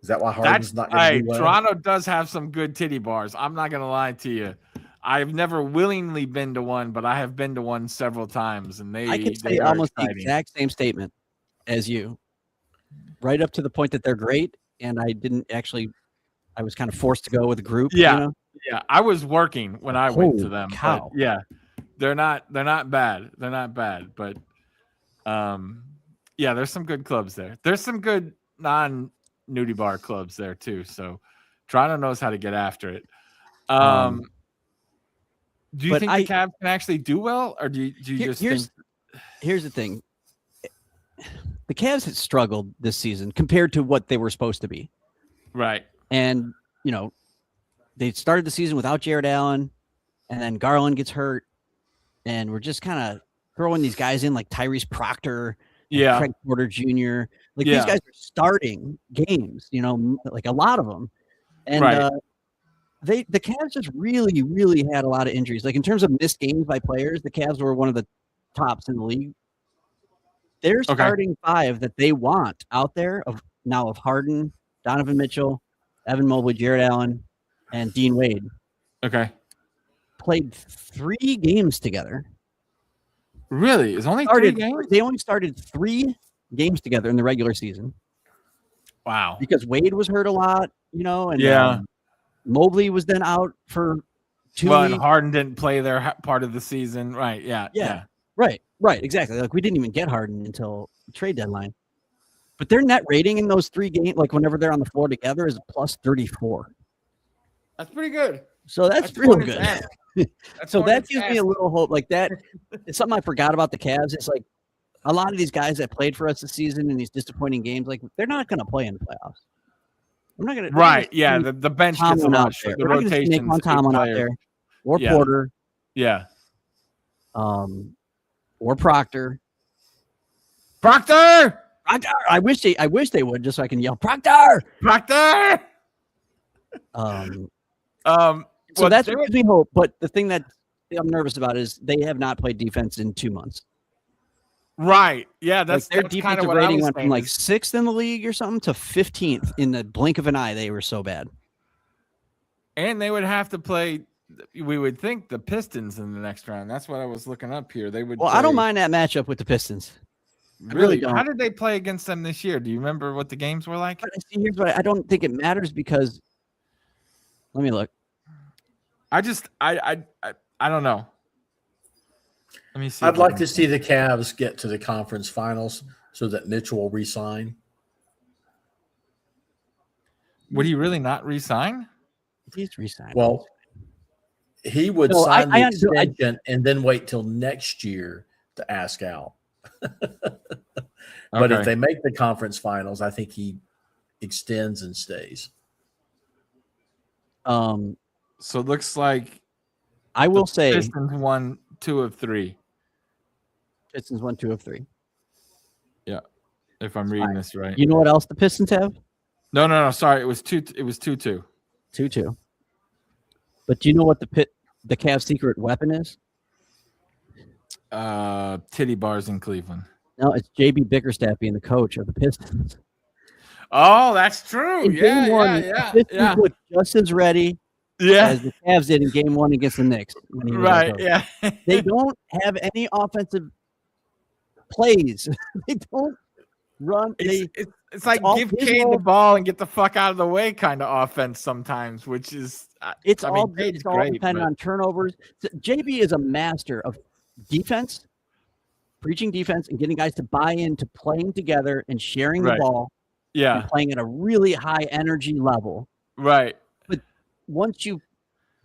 Is that why Harden's not going to do well? Toronto does have some good titty bars. I'm not going to lie to you. I've never willingly been to one, but I have been to one several times, and I could say almost the exact same statement as you. right up to the point that they're great, and I was kind of forced to go with a group. Yeah, you know? Yeah. I was working when I went to them. Cow. But yeah, they're not bad. They're not bad, but yeah, there's some good clubs there. There's some good non-nudie bar clubs there too. So Toronto knows how to get after it. Do you think the Cavs can actually do well, or do you just think? Here's the thing. The Cavs had struggled this season compared to what they were supposed to be. Right. And, they started the season without Jared Allen, and then Garland gets hurt, and we're just kind of throwing these guys in like Tyrese Proctor, Craig Porter Jr. These guys are starting games, like a lot of them. And the Cavs just really, really had a lot of injuries. Like in terms of missed games by players, the Cavs were one of the tops in the league. They're starting five that they want out there of Harden, Donovan Mitchell, Evan Mobley, Jared Allen, and Dean Wade. Okay. Played 3 games together. Really? It's only 3 games? They only started 3 games together in the regular season. Wow. Because Wade was hurt a lot, and Mobley was then out for 2 weeks. And Harden didn't play their part of the season. Right. Yeah. Right. Exactly. Like we didn't even get Harden until the trade deadline. But their net rating in those 3 games, like whenever they're on the floor together, is plus 34. That's pretty good. So that's real good. So that gives me a little hope. Like that, it's something I forgot about the Cavs. It's like a lot of these guys that played for us this season in these disappointing games, like they're not going to play in the playoffs. I'm not going to. Right. Yeah. The bench gets a lot. The rotation. Tomlin out there, or Porter. Yeah. Or Proctor. Proctor. I wish they would, just so I can yell Proctor. So that's what gives me hope. But the thing that I'm nervous about is they have not played defense in 2 months. Right. Yeah. That's their defensive rating went from like 6th in the league or something to 15th in the blink of an eye. They were so bad. And they would have to play, we would think, the Pistons in the next round. That's what I was looking up here. They would. Well, I don't mind that matchup with the Pistons. Really? How did they play against them this year? Do you remember what the games were like? Here's what I don't think it matters because. Let me look. I don't know. Let me see. I'd like to see the Cavs get to the conference finals so that Mitch will resign. Would he really not resign? He's resigned. Well, he would sign the extension and then wait till next year to ask out. But if they make the conference finals, I think he extends and stays. So it looks like I will say Pistons won 2 of 3. Pistons won 2 of 3. Yeah, if I'm reading this right. You know what else the Pistons have? No. Sorry, it was 2. It was 2-2. 2-2. But do you know what the Cavs' secret weapon is? Titty bars in Cleveland. No, it's JB Bickerstaff being the coach of the Pistons. Oh, that's true. The Pistons looked just as ready as the Cavs did in Game 1 against the Knicks. Right. Yeah. They don't have any offensive plays. They don't run. It's like give Cade the ball and get the fuck out of the way kind of offense sometimes, which is it's all dependent on turnovers. JB is a master of defense, preaching defense, and getting guys to buy into playing together and sharing the ball. Yeah, and playing at a really high energy level. Right. But once you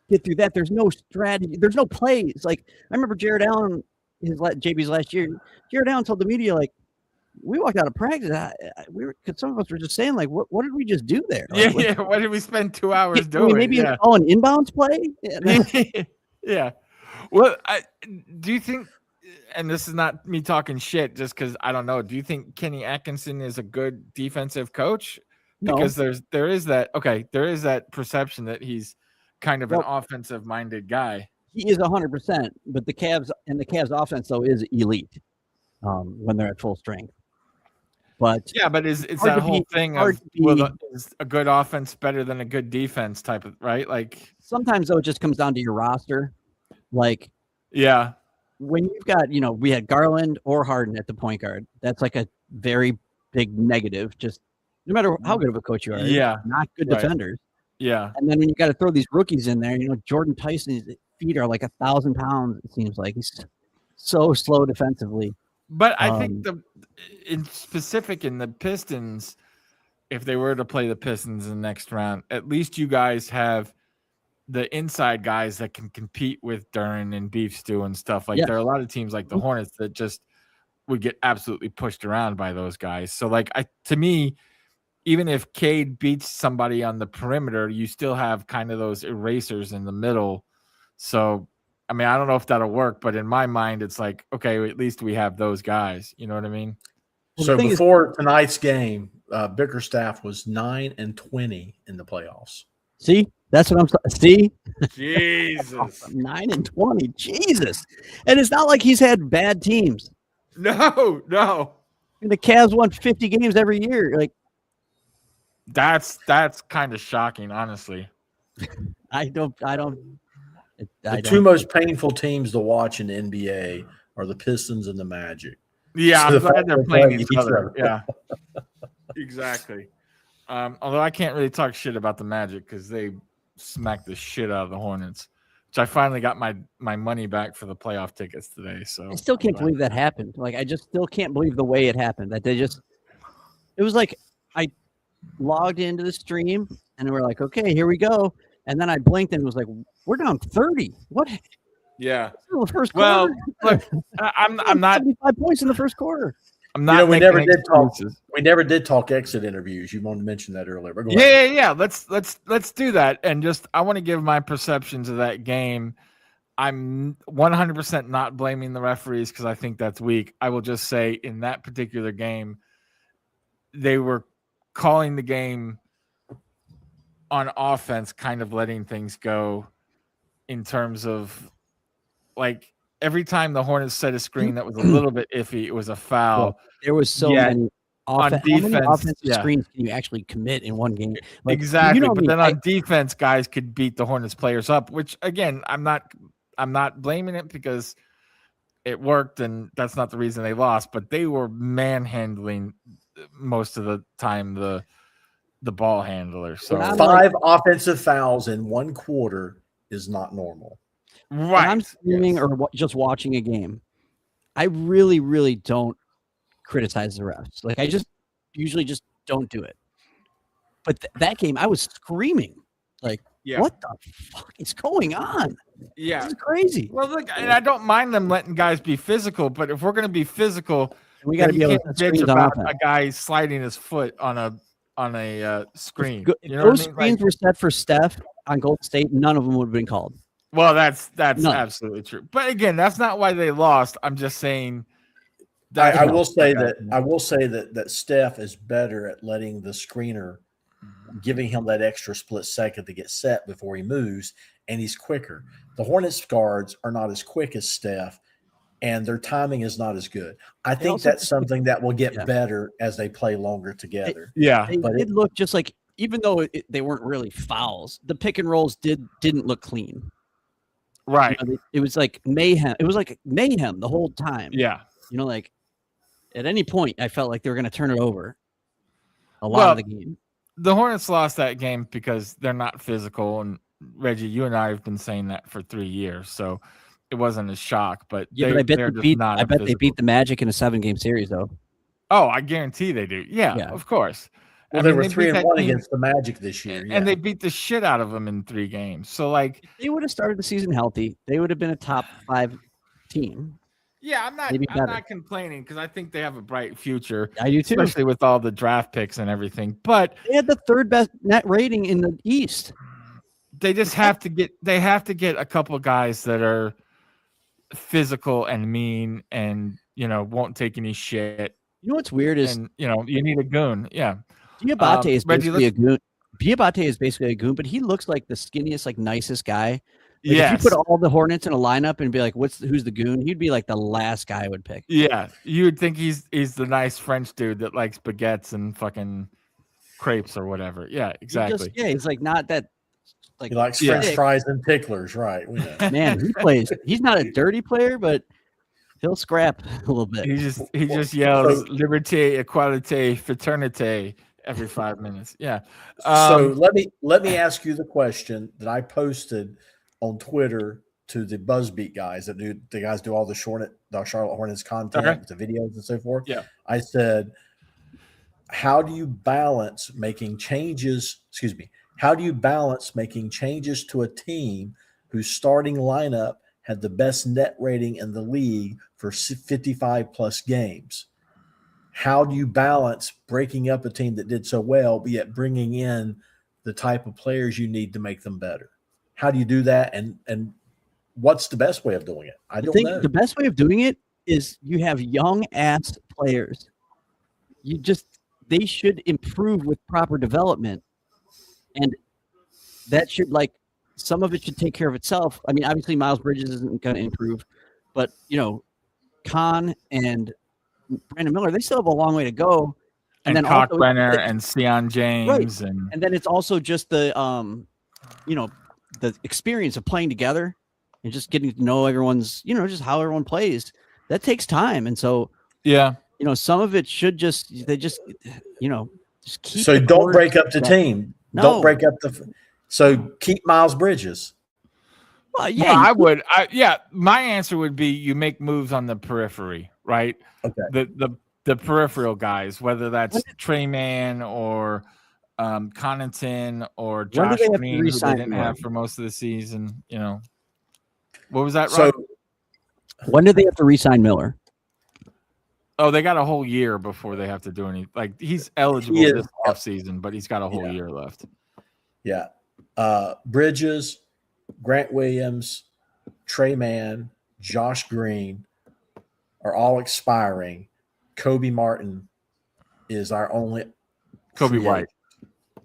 get through that, there's no strategy. There's no plays. Like I remember Jared Allen, JB's last year. Jared Allen told the media, like, we walked out of practice. Because some of us were just saying, like, what did we just do there? Like, What did we spend 2 hours doing? Maybe an inbounds play. Yeah. Well, do you think? And this is not me talking shit, just because I don't know. Do you think Kenny Atkinson is a good defensive coach? Because there is that perception that he's kind of an offensive minded guy. He is 100%, but the Cavs offense though is elite when they're at full strength. But it's that whole thing of is a good offense better than a good defense type of right? Like sometimes though it just comes down to your roster. Like when you've got we had Garland or Harden at the point guard. That's like a very big negative. Just no matter how good of a coach you are, not good defenders. Yeah. And then when you got to throw these rookies in there, Jordan Tyson's feet are like 1,000 pounds. It seems like he's so slow defensively. But I think in the Pistons, if they were to play the Pistons in the next round, at least you guys have the inside guys that can compete with Duren and Beef Stew and stuff. Like there are a lot of teams like the Hornets that just would get absolutely pushed around by those guys. So to me, even if Cade beats somebody on the perimeter, you still have kind of those erasers in the middle. So, I mean, I don't know if that'll work, but in my mind, it's like, okay, at least we have those guys. You know what I mean? So before tonight's game, Bickerstaff was 9-20 in the playoffs. See, that's what I'm saying. See, Jesus, 9-20, Jesus, and it's not like he's had bad teams. No. And the Cavs won 50 games every year. Like that's kind of shocking, honestly. The two most painful teams to watch in the NBA are the Pistons and the Magic. Yeah, so I'm glad they're playing each other. Yeah, exactly. Although I can't really talk shit about the Magic because they smacked the shit out of the Hornets, which I finally got my money back for the playoff tickets today. So I still can't believe that happened. Like I just still can't believe the way it happened. That it was like I logged into the stream and we're like, okay, here we go. And then I blinked and it was like, we're down 30. What? Yeah. First well, quarter. Look, I'm not 75 points in the first quarter. I'm not. We never did talk exit interviews. You wanted to mention that earlier. But yeah. Let's do that. And just I want to give my perceptions of that game. I'm 100% not blaming the referees because I think that's weak. I will just say in that particular game, they were calling the game on offense, kind of letting things go in terms of like every time the Hornets set a screen that was a little bit iffy, it was a foul. Well, there was so many on defense. How many offensive screens can you actually commit in one game? Like, exactly. But then on defense, guys could beat the Hornets players up, which again, I'm not blaming it because it worked and that's not the reason they lost, but they were manhandling most of the time the ball handler. So 5 offensive fouls in one quarter is not normal. Right. When I'm streaming or just watching a game, I really, really don't criticize the refs. Like I usually just don't do it. But that game, I was screaming like, what the fuck is going on? Yeah. This is crazy. Well, look, and I don't mind them letting guys be physical, but if we're going to be physical, we got to be able to bitch about a guy sliding his foot on a screen. You know those screens were set for Steph on Golden State. None of them would have been called. Well, that's absolutely true. But again, that's not why they lost. I'm just saying. I will say that Steph is better at letting the screener, giving him that extra split second to get set before he moves, and he's quicker. The Hornets guards are not as quick as Steph, and their timing is not as good. I think that's something that will get better as they play longer together. But it looked just like, even though they weren't really fouls, the pick and rolls didn't look clean. Right. It was like mayhem. It was like mayhem the whole time. Yeah. Like at any point, I felt like they were going to turn it over a lot of the game. The Hornets lost that game because they're not physical. And Reggie, you and I have been saying that for 3 years. So it wasn't a shock. But I bet they beat the Magic in a 7-game series, though. Oh, I guarantee they do. Yeah. Of course. Well, they were 3-1 against the Magic this year, and they beat the shit out of them in 3 games. So, like, if they would have started the season healthy, they would have been a top 5 team. Yeah, I'm not complaining because I think they have a bright future. I do too, especially with all the draft picks and everything. But they had the 3rd best net rating in the East. They just have to get a couple of guys that are physical and mean and won't take any shit. You know what's weird is you need a goon. Yeah. Diabate is basically a goon. Diabate is basically a goon, but he looks like the skinniest, like nicest guy. Like if you put all the Hornets in a lineup and be like, who's the goon? He'd be like the last guy I would pick. Yeah, you would think he's the nice French dude that likes baguettes and fucking crepes or whatever. Yeah, exactly. He's like not that. Like he likes French fries and picklers, right? Man, he's not a dirty player, but He'll scrap a little bit. He just yells liberté, equalité, fraternité every 5 minutes. Yeah. So let me ask you the question that I posted on Twitter to the Buzzbeat guys that do all the Charlotte Hornets content, the videos and so forth. Yeah. I said, how do you balance making changes? Excuse me. How do you balance making changes to a team whose starting lineup had the best net rating in the league for 55 plus games? How do you balance breaking up a team that did so well, but yet bringing in the type of players you need to make them better? How do you do that? And what's the best way of doing it? I don't know. The best way of doing it is you have young ass players. They should improve with proper development. And that should some of it should take care of itself. I mean, obviously Miles Bridges isn't going to improve, but Con and Brandon Miller, they still have a long way to go. And then Cockbrenner and Sion James, right. And then it's also just the the experience of playing together and just getting to know everyone's, just how everyone plays. That takes time, and so some of it should just keep. So don't break up the team. No. Don't break up So keep Miles Bridges. Well, yeah, I would. My answer would be you make moves on the periphery, right? Okay. The peripheral guys, whether that's Trey Mann or Connaughton or Josh Green, who they didn't have for most of the season. What was that? So when do they have to re-sign Miller? Oh, they got a whole year before they have to do any. He's eligible this offseason, but he's got a whole year left. Yeah. Bridges, Grant Williams, Trey Mann, Josh Green are all expiring. Kobe Martin is our only Kobe White.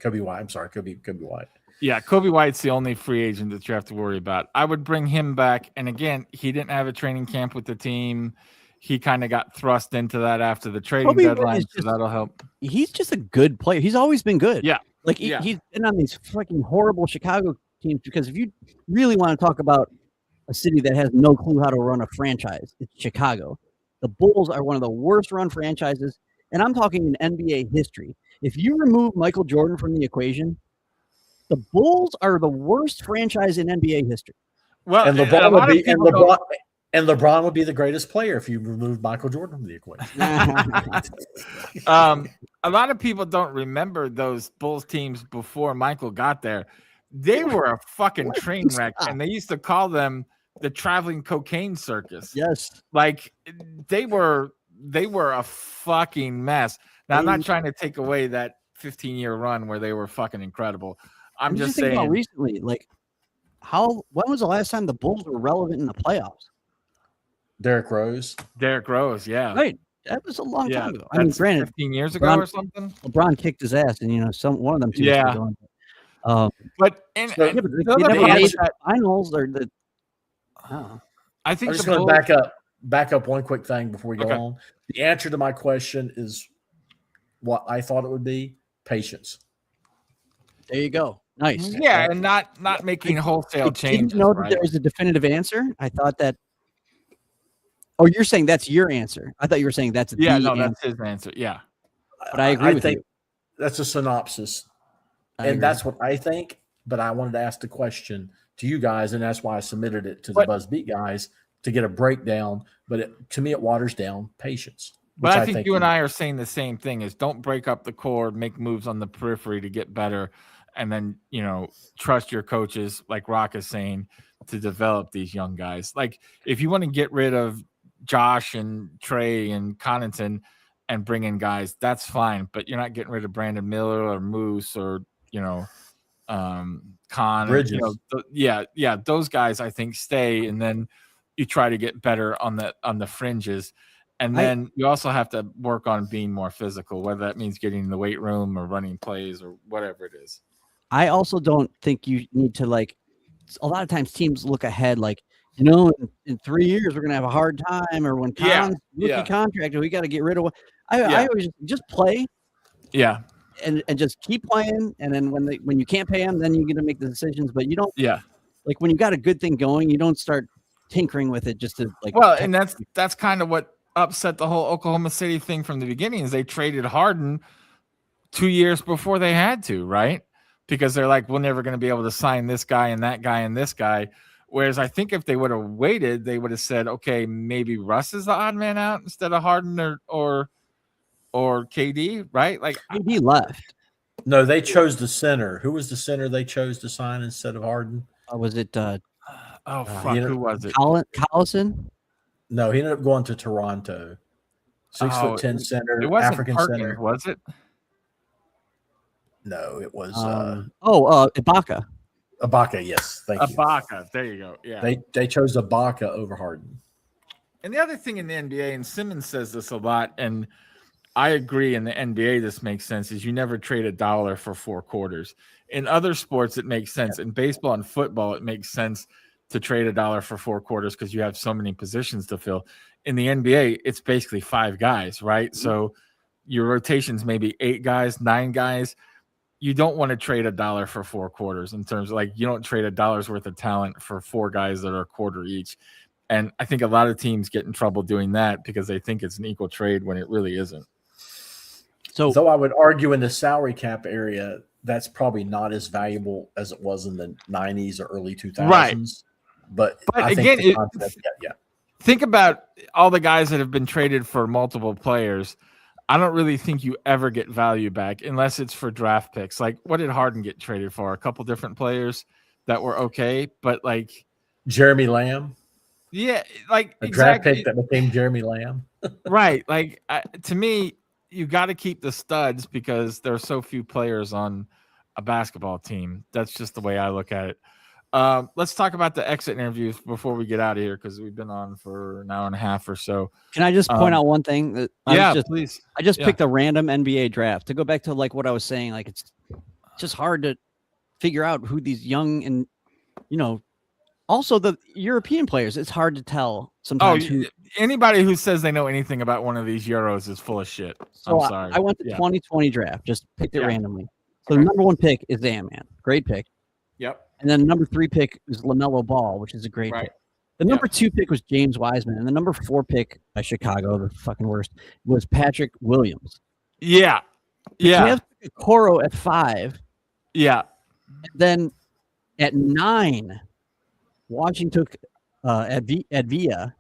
I'm sorry, Kobe White. Yeah, Kobe White's the only free agent that you have to worry about. I would bring him back. And again, he didn't have a training camp with the team. He kind of got thrust into that after the trading deadline, so that'll help. He's just a good player. He's always been good. Yeah. He's been on these fucking horrible Chicago teams, because if you really want to talk about a city that has no clue how to run a franchise, it's Chicago. The Bulls are one of the worst run franchises, and I'm talking in NBA history. If you remove Michael Jordan from the equation, the Bulls are the worst franchise in NBA history. Well, and LeBron would be the greatest player if you removed Michael Jordan from the equation. A lot of people don't remember those Bulls teams before Michael got there. They were a fucking train wreck, and they used to call them the traveling cocaine circus. Yes. They were a fucking mess. Now, I'm not trying to take away that 15-year run where they were fucking incredible. I'm just saying. About recently, when was the last time the Bulls were relevant in the playoffs? Derrick Rose, yeah. Right. That was a long time ago. I mean, granted, 15 years ago or something. LeBron kicked his ass, and one of them two. Yeah. But they never made the finals or the. I think I'm just going to back up one quick thing before we go on. The answer to my question is what I thought it would be: patience. There you go. Nice. Yeah, and not making wholesale changes. Didn't know that there was a definitive answer. I thought that. Oh, you're saying that's your answer. I thought you were saying that's that's his answer. Yeah, but I agree with you. That's a synopsis, and that's what I think. But I wanted to ask the question to you guys, and that's why I submitted it to the BuzzBeat guys to get a breakdown. But to me, it waters down patience. But I think you and I are saying the same thing: is don't break up the core, make moves on the periphery to get better, and then trust your coaches, like Rock is saying, to develop these young guys. If you want to get rid of Josh and Trey and Connaughton and bring in guys, that's fine. But you're not getting rid of Brandon Miller or Moose or Con. Bridges. Those guys I think stay, and then you try to get better on the fringes. And then you also have to work on being more physical, whether that means getting in the weight room or running plays or whatever it is. I also don't think you need to a lot of times teams look ahead in 3 years we're gonna have a hard time, or when Con's rookie contract, we got to get rid of. I always just play, and just keep playing, and then when you can't pay them, then you're gonna make the decisions. But you don't, when you got a good thing going, you don't start tinkering with it just to like. Well, and that's kind of what upset the whole Oklahoma City thing from the beginning is they traded Harden 2 years before they had to, right? Because they're like, we're never going to be able to sign this guy and that guy and this guy. Whereas I think if they would have waited, they would have said, okay, maybe Russ is the odd man out instead of Harden or KD, right? Like KD left. No, they chose the center. Who was the center they chose to sign instead of Harden? Was it? Who was it? Collison? No, he ended up going to Toronto. 6'10" center, it wasn't African Perkins, center. Was it? No, it was Ibaka. Ibaka. Yes, thank you. Ibaka. There you go. Yeah, they chose Ibaka over Harden. And the other thing in the NBA, and Simmons says this a lot, and I agree. In the NBA, this makes sense. Is you never trade $1 for 4 quarters. In other sports, it makes sense. In baseball and football, it makes sense to trade $1 for 4 quarters because you have so many positions to fill. In the NBA, it's basically 5 guys, right? Mm-hmm. So your rotations maybe 8 guys, 9 guys. You don't want to trade $1 for 4 quarters in terms of like you don't trade $1 worth of talent for 4 guys that are a quarter each. And I think a lot of teams get in trouble doing that because they think it's an equal trade when it really isn't. So I would argue in the salary cap area, that's probably not as valuable as it was in the 90s or early 2000s. Right. But I again, think think about all the guys that have been traded for multiple players. I don't really think you ever get value back unless it's for draft picks. Like, what did Harden get traded for? A couple different players that were okay, but like Jeremy Lamb. Yeah, like a draft pick that became Jeremy Lamb. Right. Like to me, you got to keep the studs because there are so few players on a basketball team. That's just the way I look at it. Let's talk about the exit interviews before we get out of here because we've been on for an hour and a half or so. Can I just point out one thing? That please. I just picked a random NBA draft to go back to like what I was saying. Like it's just hard to figure out who these young and also the European players. It's hard to tell sometimes. Anybody who says they know anything about one of these Euros is full of shit. So I'm sorry. I went to 2020 draft. Just picked it randomly. So the number 1 pick is Zam-Man. Great pick. Yep. And then number 3 pick is LaMelo Ball, which is a great pick. The number 2 pick was James Wiseman, and the number 4 pick by Chicago, the fucking worst, was Patrick Williams. Yeah. Yeah. We have Coro at 5. Yeah. And then at 9, Washington took Avdia.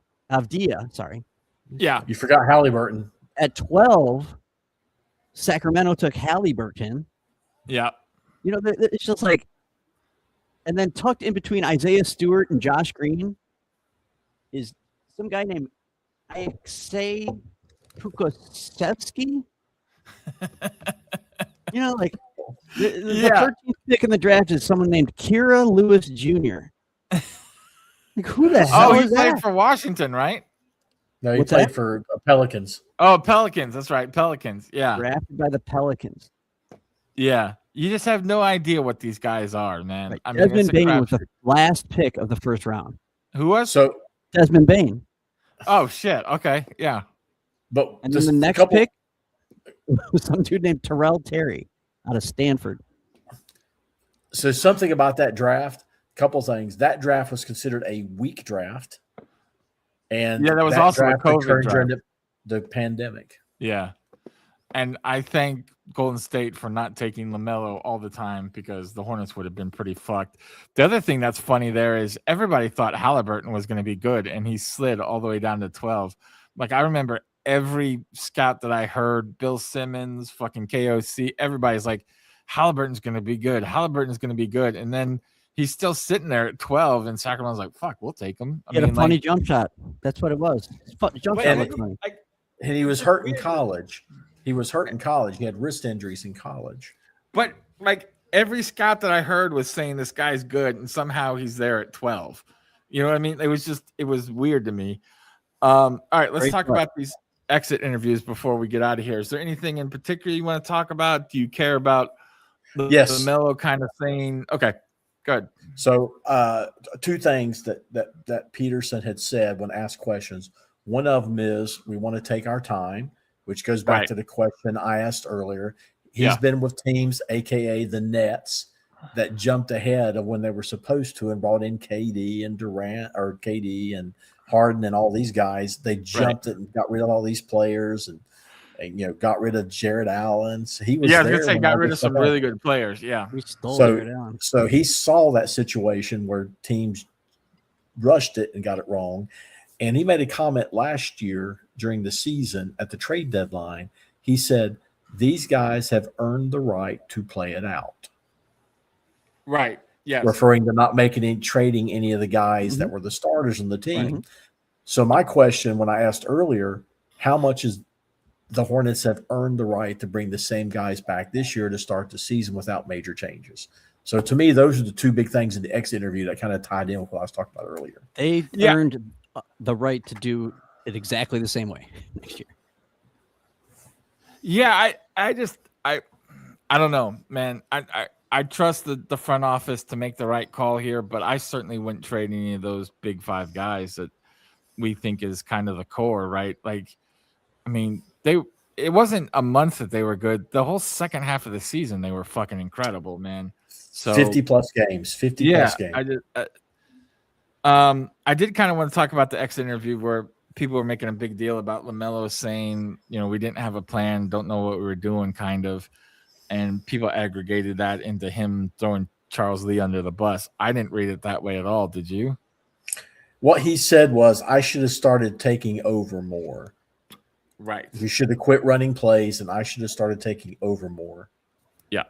Sorry. Yeah. You forgot Halliburton. At 12, Sacramento took Halliburton. Yeah. It's just like, and then tucked in between Isaiah Stewart and Josh Green is some guy named Alexei Pukosevsky. The 13th pick in the draft is someone named Kira Lewis Jr. Like, who the hell is that? He played for Washington, right? No, he played for Pelicans. Oh, Pelicans. That's right. Pelicans. Yeah. Drafted by the Pelicans. Yeah. You just have no idea what these guys are, man. Right. I mean, Desmond Bane was the last pick of the first round. Who was? Desmond Bane. Oh, shit. Okay. Yeah. And then the next pick was some dude named Terrell Terry out of Stanford. So something about that draft, a couple things. That draft was considered a weak draft. And that was also a COVID draft. During the pandemic. Yeah. And I thank Golden State for not taking LaMelo all the time because the Hornets would have been pretty fucked. The other thing that's funny there is everybody thought Halliburton was going to be good, and he slid all the way down to 12. Like, I remember every scout that I heard, Bill Simmons, fucking KOC, everybody's like, Halliburton's going to be good. Halliburton's going to be good. And then he's still sitting there at 12, and Sacramento's like, fuck, we'll take him. He had a funny jump shot. That's what it was. Jump shot looked funny. And he was hurt in college. He had wrist injuries in college. But like every scout that I heard was saying this guy's good, and somehow he's there at 12. You know what I mean? It was weird to me. All right, let's talk about these exit interviews before we get out of here. Is there anything in particular you want to talk about? Do you care about the Melo kind of thing? Okay, good. So 2 things that Peterson had said when asked questions. One of them is we want to take our time, which goes back to the question I asked earlier. He's been with teams, a.k.a. the Nets, that jumped ahead of when they were supposed to and brought in KD and Durant or KD and Harden and all these guys. They jumped it and got rid of all these players and got rid of Jared Allen. So he was I was there. gonna say got rid of some really good players. Yeah. We stole Jared Allen. So he saw that situation where teams rushed it and got it wrong. And he made a comment last year during the season at the trade deadline. He said, these guys have earned the right to play it out. Right. Yes. Referring to not trading any of the guys that were the starters on the team. So my question when I asked earlier, how much is the Hornets have earned the right to bring the same guys back this year to start the season without major changes? So to me, those are the two big things in the exit interview that kind of tied in with what I was talking about earlier. They earned the right to do it exactly the same way next year. Yeah, I don't know, man. I trust the front office to make the right call here, but I certainly wouldn't trade any of those big five guys that we think is kind of the core, right? Like, I mean, it wasn't a month that they were good. The whole second half of the season, they were fucking incredible, man. So 50 plus games. I did kind of want to talk about the exit interview where people were making a big deal about LaMelo saying, we didn't have a plan, don't know what we were doing, kind of. And people aggregated that into him throwing Charles Lee under the bus. I didn't read it that way at all. Did you? What he said was, I should have started taking over more. Right. We should have quit running plays, and I should have started taking over more. Yeah.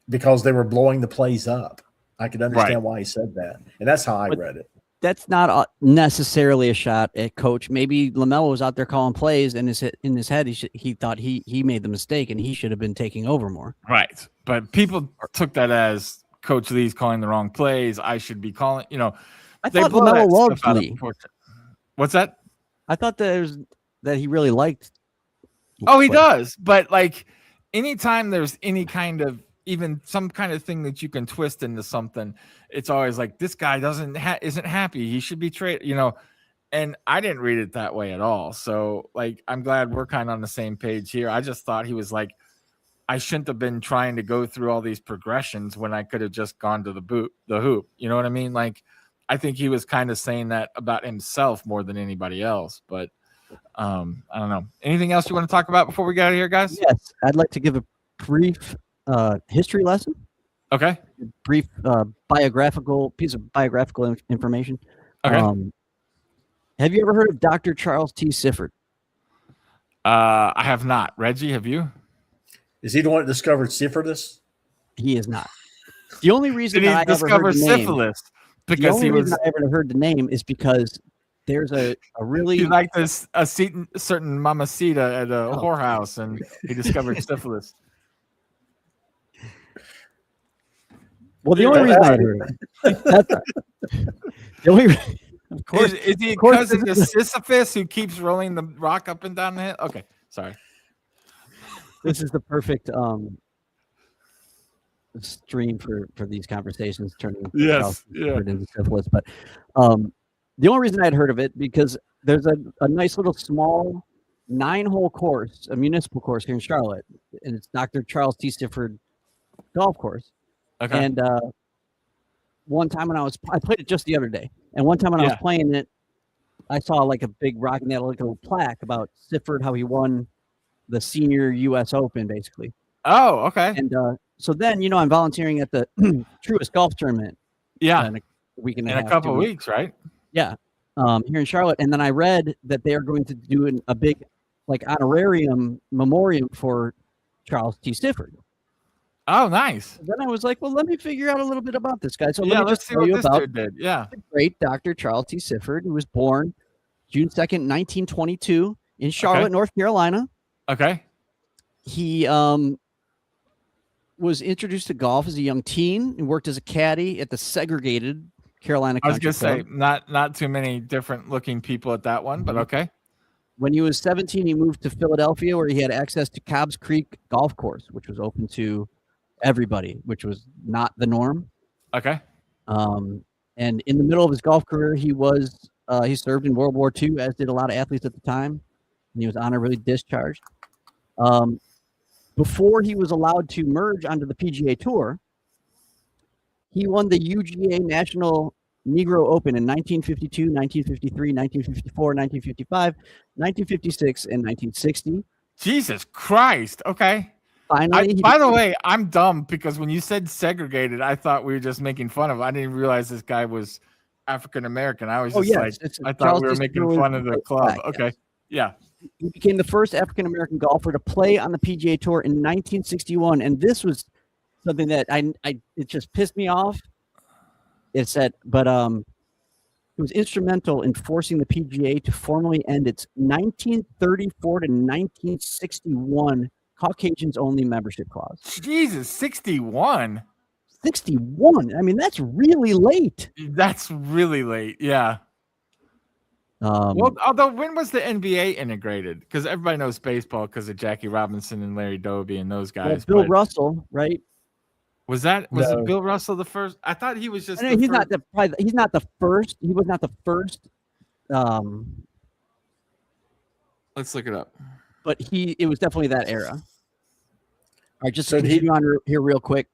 Because they were blowing the plays up. I could understand why he said that. And that's how I read it. That's not necessarily a shot at coach. Maybe LaMelo was out there calling plays, and in his head, he thought he made the mistake, and he should have been taking over more. Right. But people took that as Coach Lee's calling the wrong plays. I should be calling, I thought LaMelo loved Lee. What's that? I thought that he really liked. Oh, he does. But like anytime there's any kind of even some kind of thing that you can twist into something, it's always like this guy isn't happy. He should be traded, and I didn't read it that way at all. So like, I'm glad we're kind of on the same page here. I just thought he was like, I shouldn't have been trying to go through all these progressions when I could have just gone to the hoop. You know what I mean? Like, I think he was kind of saying that about himself more than anybody else, but I don't know. Anything else you want to talk about before we get out of here, guys? Yes. I'd like to give a brief history lesson. Okay. Brief piece of biographical information. Okay. Have you ever heard of Dr. Charles T. Sifford? I have not. Reggie, have you? Is he the one that discovered syphilis? He is not. The only reason I discovered syphilis because I ever heard the name is because there's a really he liked a certain mamacita at a whorehouse, and he discovered syphilis. Well, the only reason I heard the only of course is he because of the Sisyphus who keeps rolling the rock up and down the hill? Okay, sorry. This is the perfect stream for these conversations turning into syphilis. But the only reason I'd heard of it because there's a nice little small 9-hole course, a municipal course here in Charlotte, and it's Dr. Charles T. Sifford golf course. Okay. And one time when I played it just the other day, and one time when I was playing it, I saw like a big rock and they had like a little plaque about Sifford, how he won the senior U.S. Open, basically. Oh, okay. And so then, I'm volunteering at the Truist Golf Tournament. Yeah. In a week and a half. In a couple of weeks, right? Yeah. Here in Charlotte. And then I read that they are going to do a big, like, honorarium memoriam for Charles T. Sifford. Oh, nice. Then I was like, well, let me figure out a little bit about this guy. So let's see what this dude did. Yeah. The great Dr. Charles T. Sifford, who was born June 2nd, 1922 in Charlotte, North Carolina. Okay. He was introduced to golf as a young teen and worked as a caddy at the segregated Carolina Country Club. I was going to say, not too many different looking people at that one, but okay. When he was 17, he moved to Philadelphia where he had access to Cobb's Creek Golf Course, which was open to everybody, which was not the norm. Okay. And in the middle of his golf career, he served in World War II, as did a lot of athletes at the time. And he was honorably discharged. before he was allowed to merge onto the PGA Tour, he won the UGA National Negro Open in 1952, 1953, 1954, 1955, 1956, and 1960. Jesus Christ. Okay. Finally, by the way, I'm dumb because when you said segregated, I thought we were just making fun of him. I didn't realize this guy was African American. I was just I thought we were making fun of the club. Black, okay. Yeah. He became the first African American golfer to play on the PGA Tour in 1961, and this was something that it just pissed me off. It said, but it was instrumental in forcing the PGA to formally end its 1934 to 1961 Caucasians only membership clause. Jesus, 61. 61. I mean, that's really late. That's really late. Yeah. Well, although when was the NBA integrated? Because everybody knows baseball because of Jackie Robinson and Larry Doby and those guys. Bill Russell, right? Was it Bill Russell the first? I thought he was just. He's not the first. He was not the first. Let's look it up. But it was definitely that era. All right, just to continue on here real quick.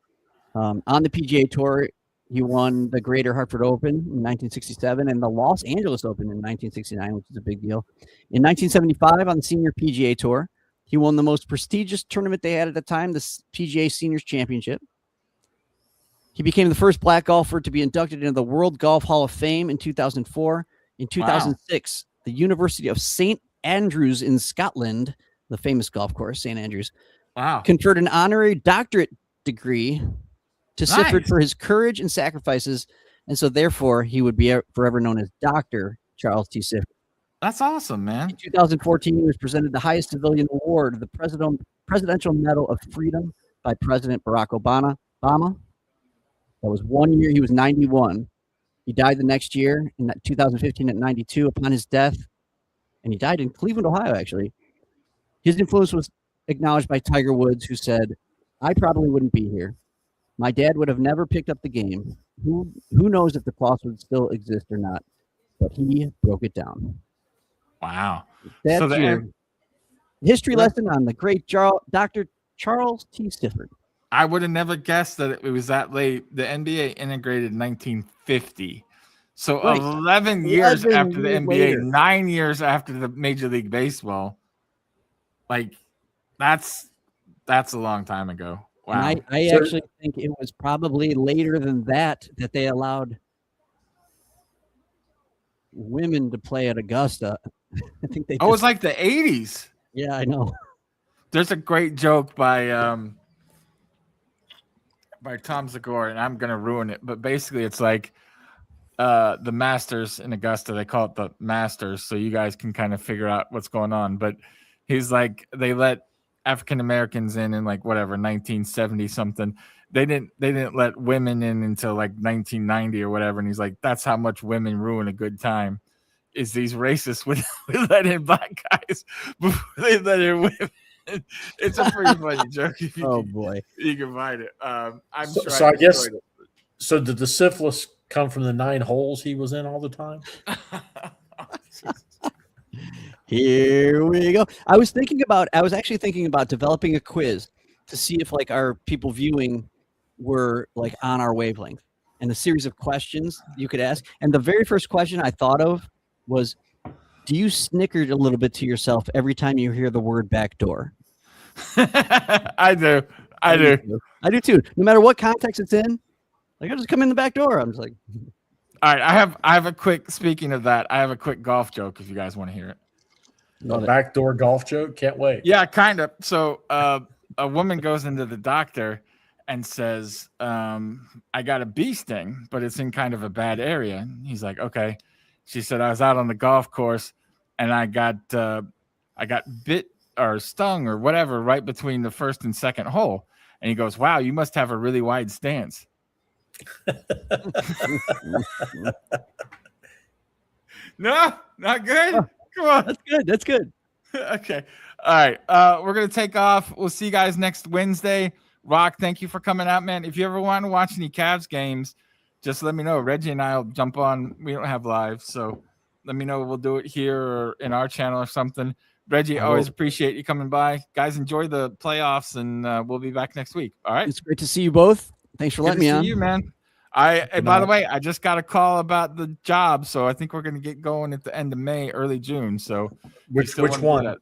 On the PGA Tour, he won the Greater Hartford Open in 1967 and the Los Angeles Open in 1969, which is a big deal. In 1975, on the Senior PGA Tour, he won the most prestigious tournament they had at the time, the PGA Seniors Championship. He became the first black golfer to be inducted into the World Golf Hall of Fame in 2004. In 2006, the University of St. Andrews in Scotland, the famous golf course, St. Andrews, conferred an honorary doctorate degree to Sifford for his courage and sacrifices, and so therefore he would be forever known as Dr. Charles T. Sifford. That's awesome, man. In 2014, he was presented the highest civilian award, the Presidential Medal of Freedom by President Barack Obama. That was 1 year. He was 91. He died the next year in 2015 at 92 upon his death, and he died in Cleveland, Ohio, actually. His influence was acknowledged by Tiger Woods, who said, "I probably wouldn't be here. My dad would have never picked up the game. Who knows if the clause would still exist or not, but he broke it down." Wow. That's your history lesson on the great Dr. Charles T. Sifford. I would have never guessed that it was that late. The NBA integrated in 1950. So 11 years after the NBA, later. 9 years after the Major League Baseball. Like, that's a long time ago. Wow. And I actually think it was probably later than that they allowed women to play at Augusta. I think they. It was like the 80s. Yeah, I know. There's a great joke by Tom Segura, and I'm gonna ruin it, but basically it's like the Masters in Augusta. They call it the Masters, so you guys can kind of figure out what's going on. But he's like, they let African Americans in like whatever 1970 something. They didn't let women in until like 1990 or whatever. And he's like, that's how much women ruin a good time. Is these racists would let in black guys before they let in women. It's a pretty funny joke. Boy, you can find it. I'm sure. So I guess. So did the syphilis come from the 9 holes he was in all the time? Here we go. I was actually thinking about developing a quiz to see if like our people viewing were like on our wavelength, and a series of questions you could ask. And the very first question I thought of was, do you snicker a little bit to yourself every time you hear the word backdoor? I do too. No matter what context it's in, like I just come in the back door. I'm just like, all right. I have a quick. Speaking of that, I have a quick golf joke if you guys want to hear it. A backdoor golf joke. Can't wait. Yeah, kind of. So a woman goes into the doctor and says, I got a bee sting, but it's in kind of a bad area. He's like, okay. She said, I was out on the golf course and I got bit or stung or whatever right between the first and second hole. And he goes, wow, you must have a really wide stance. No, not good. Come on. That's good. Okay. All right. We're going to take off. We'll see you guys next Wednesday. Rock, thank you for coming out, man. If you ever want to watch any Cavs games, just let me know. Reggie and I will jump on. We don't have live, so let me know. We'll do it here or in our channel or something. Reggie, always appreciate you coming by. Guys, enjoy the playoffs, and we'll be back next week. All right. It's great to see you both. Thanks for letting me on. See you, man. By the way, I just got a call about the job, so I think we're going to get going at the end of May, early June. So which one?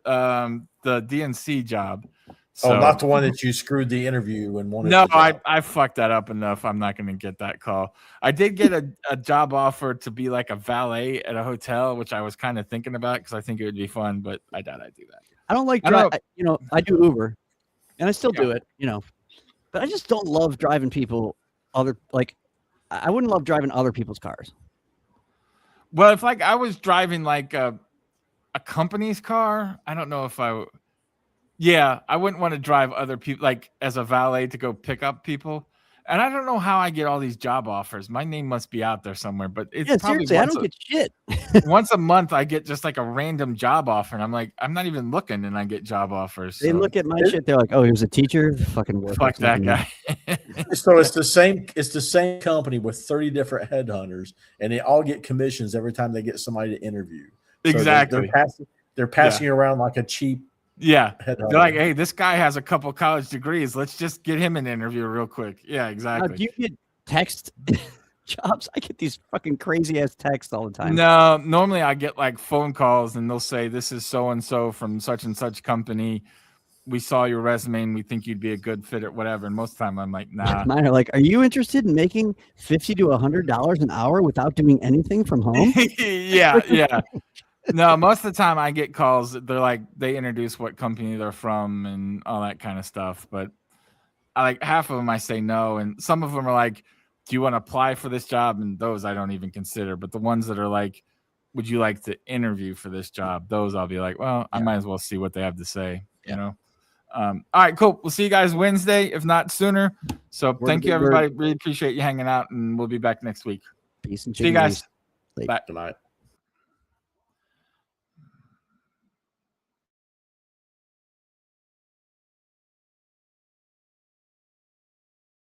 The DNC job. So, not the one that you screwed the interview and wanted. No, I fucked that up enough. I'm not going to get that call. I did get a job offer to be like a valet at a hotel, which I was kind of thinking about because I think it would be fun, but I doubt I'd do that. I don't like I do Uber, and I still do it. But I just don't love driving people. I wouldn't love driving other people's cars. Well, if I was driving like a company's car, I don't know if I wouldn't want to drive other people like as a valet to go pick up people. And I don't know how I get all these job offers. My name must be out there somewhere, but it's probably seriously, I don't get shit. Once a month, I get just like a random job offer, and I'm like, I'm not even looking, and I get job offers. They look at my shit. They're like, "Oh, he was a teacher. Fucking work. Fuck that guy." So it's the same. It's the same company with 30 different headhunters, and they all get commissions every time they get somebody to interview. So exactly. They're passing around like a cheap. Yeah, they're like, hey, this guy has a couple college degrees. Let's just get him an interview real quick. Yeah, exactly. Do you get text jobs? I get these fucking crazy ass texts all the time. No, normally I get like phone calls and they'll say, this is so and so from such and such company. We saw your resume and we think you'd be a good fit at whatever. And most of the time I'm like, nah. Mine are like, are you interested in making $50 to $100 an hour without doing anything from home? Yeah. No, most of the time I get calls. They're like, they introduce what company they're from and all that kind of stuff. But half of them I say no. And some of them are like, do you want to apply for this job? And those I don't even consider. But the ones that are like, would you like to interview for this job? Those I'll be like, well, I might as well see what they have to say, you know? All right, cool. We'll see you guys Wednesday, if not sooner. So thank you, everybody. Really appreciate you hanging out, and we'll be back next week. Peace and see you guys. Bye. Tonight.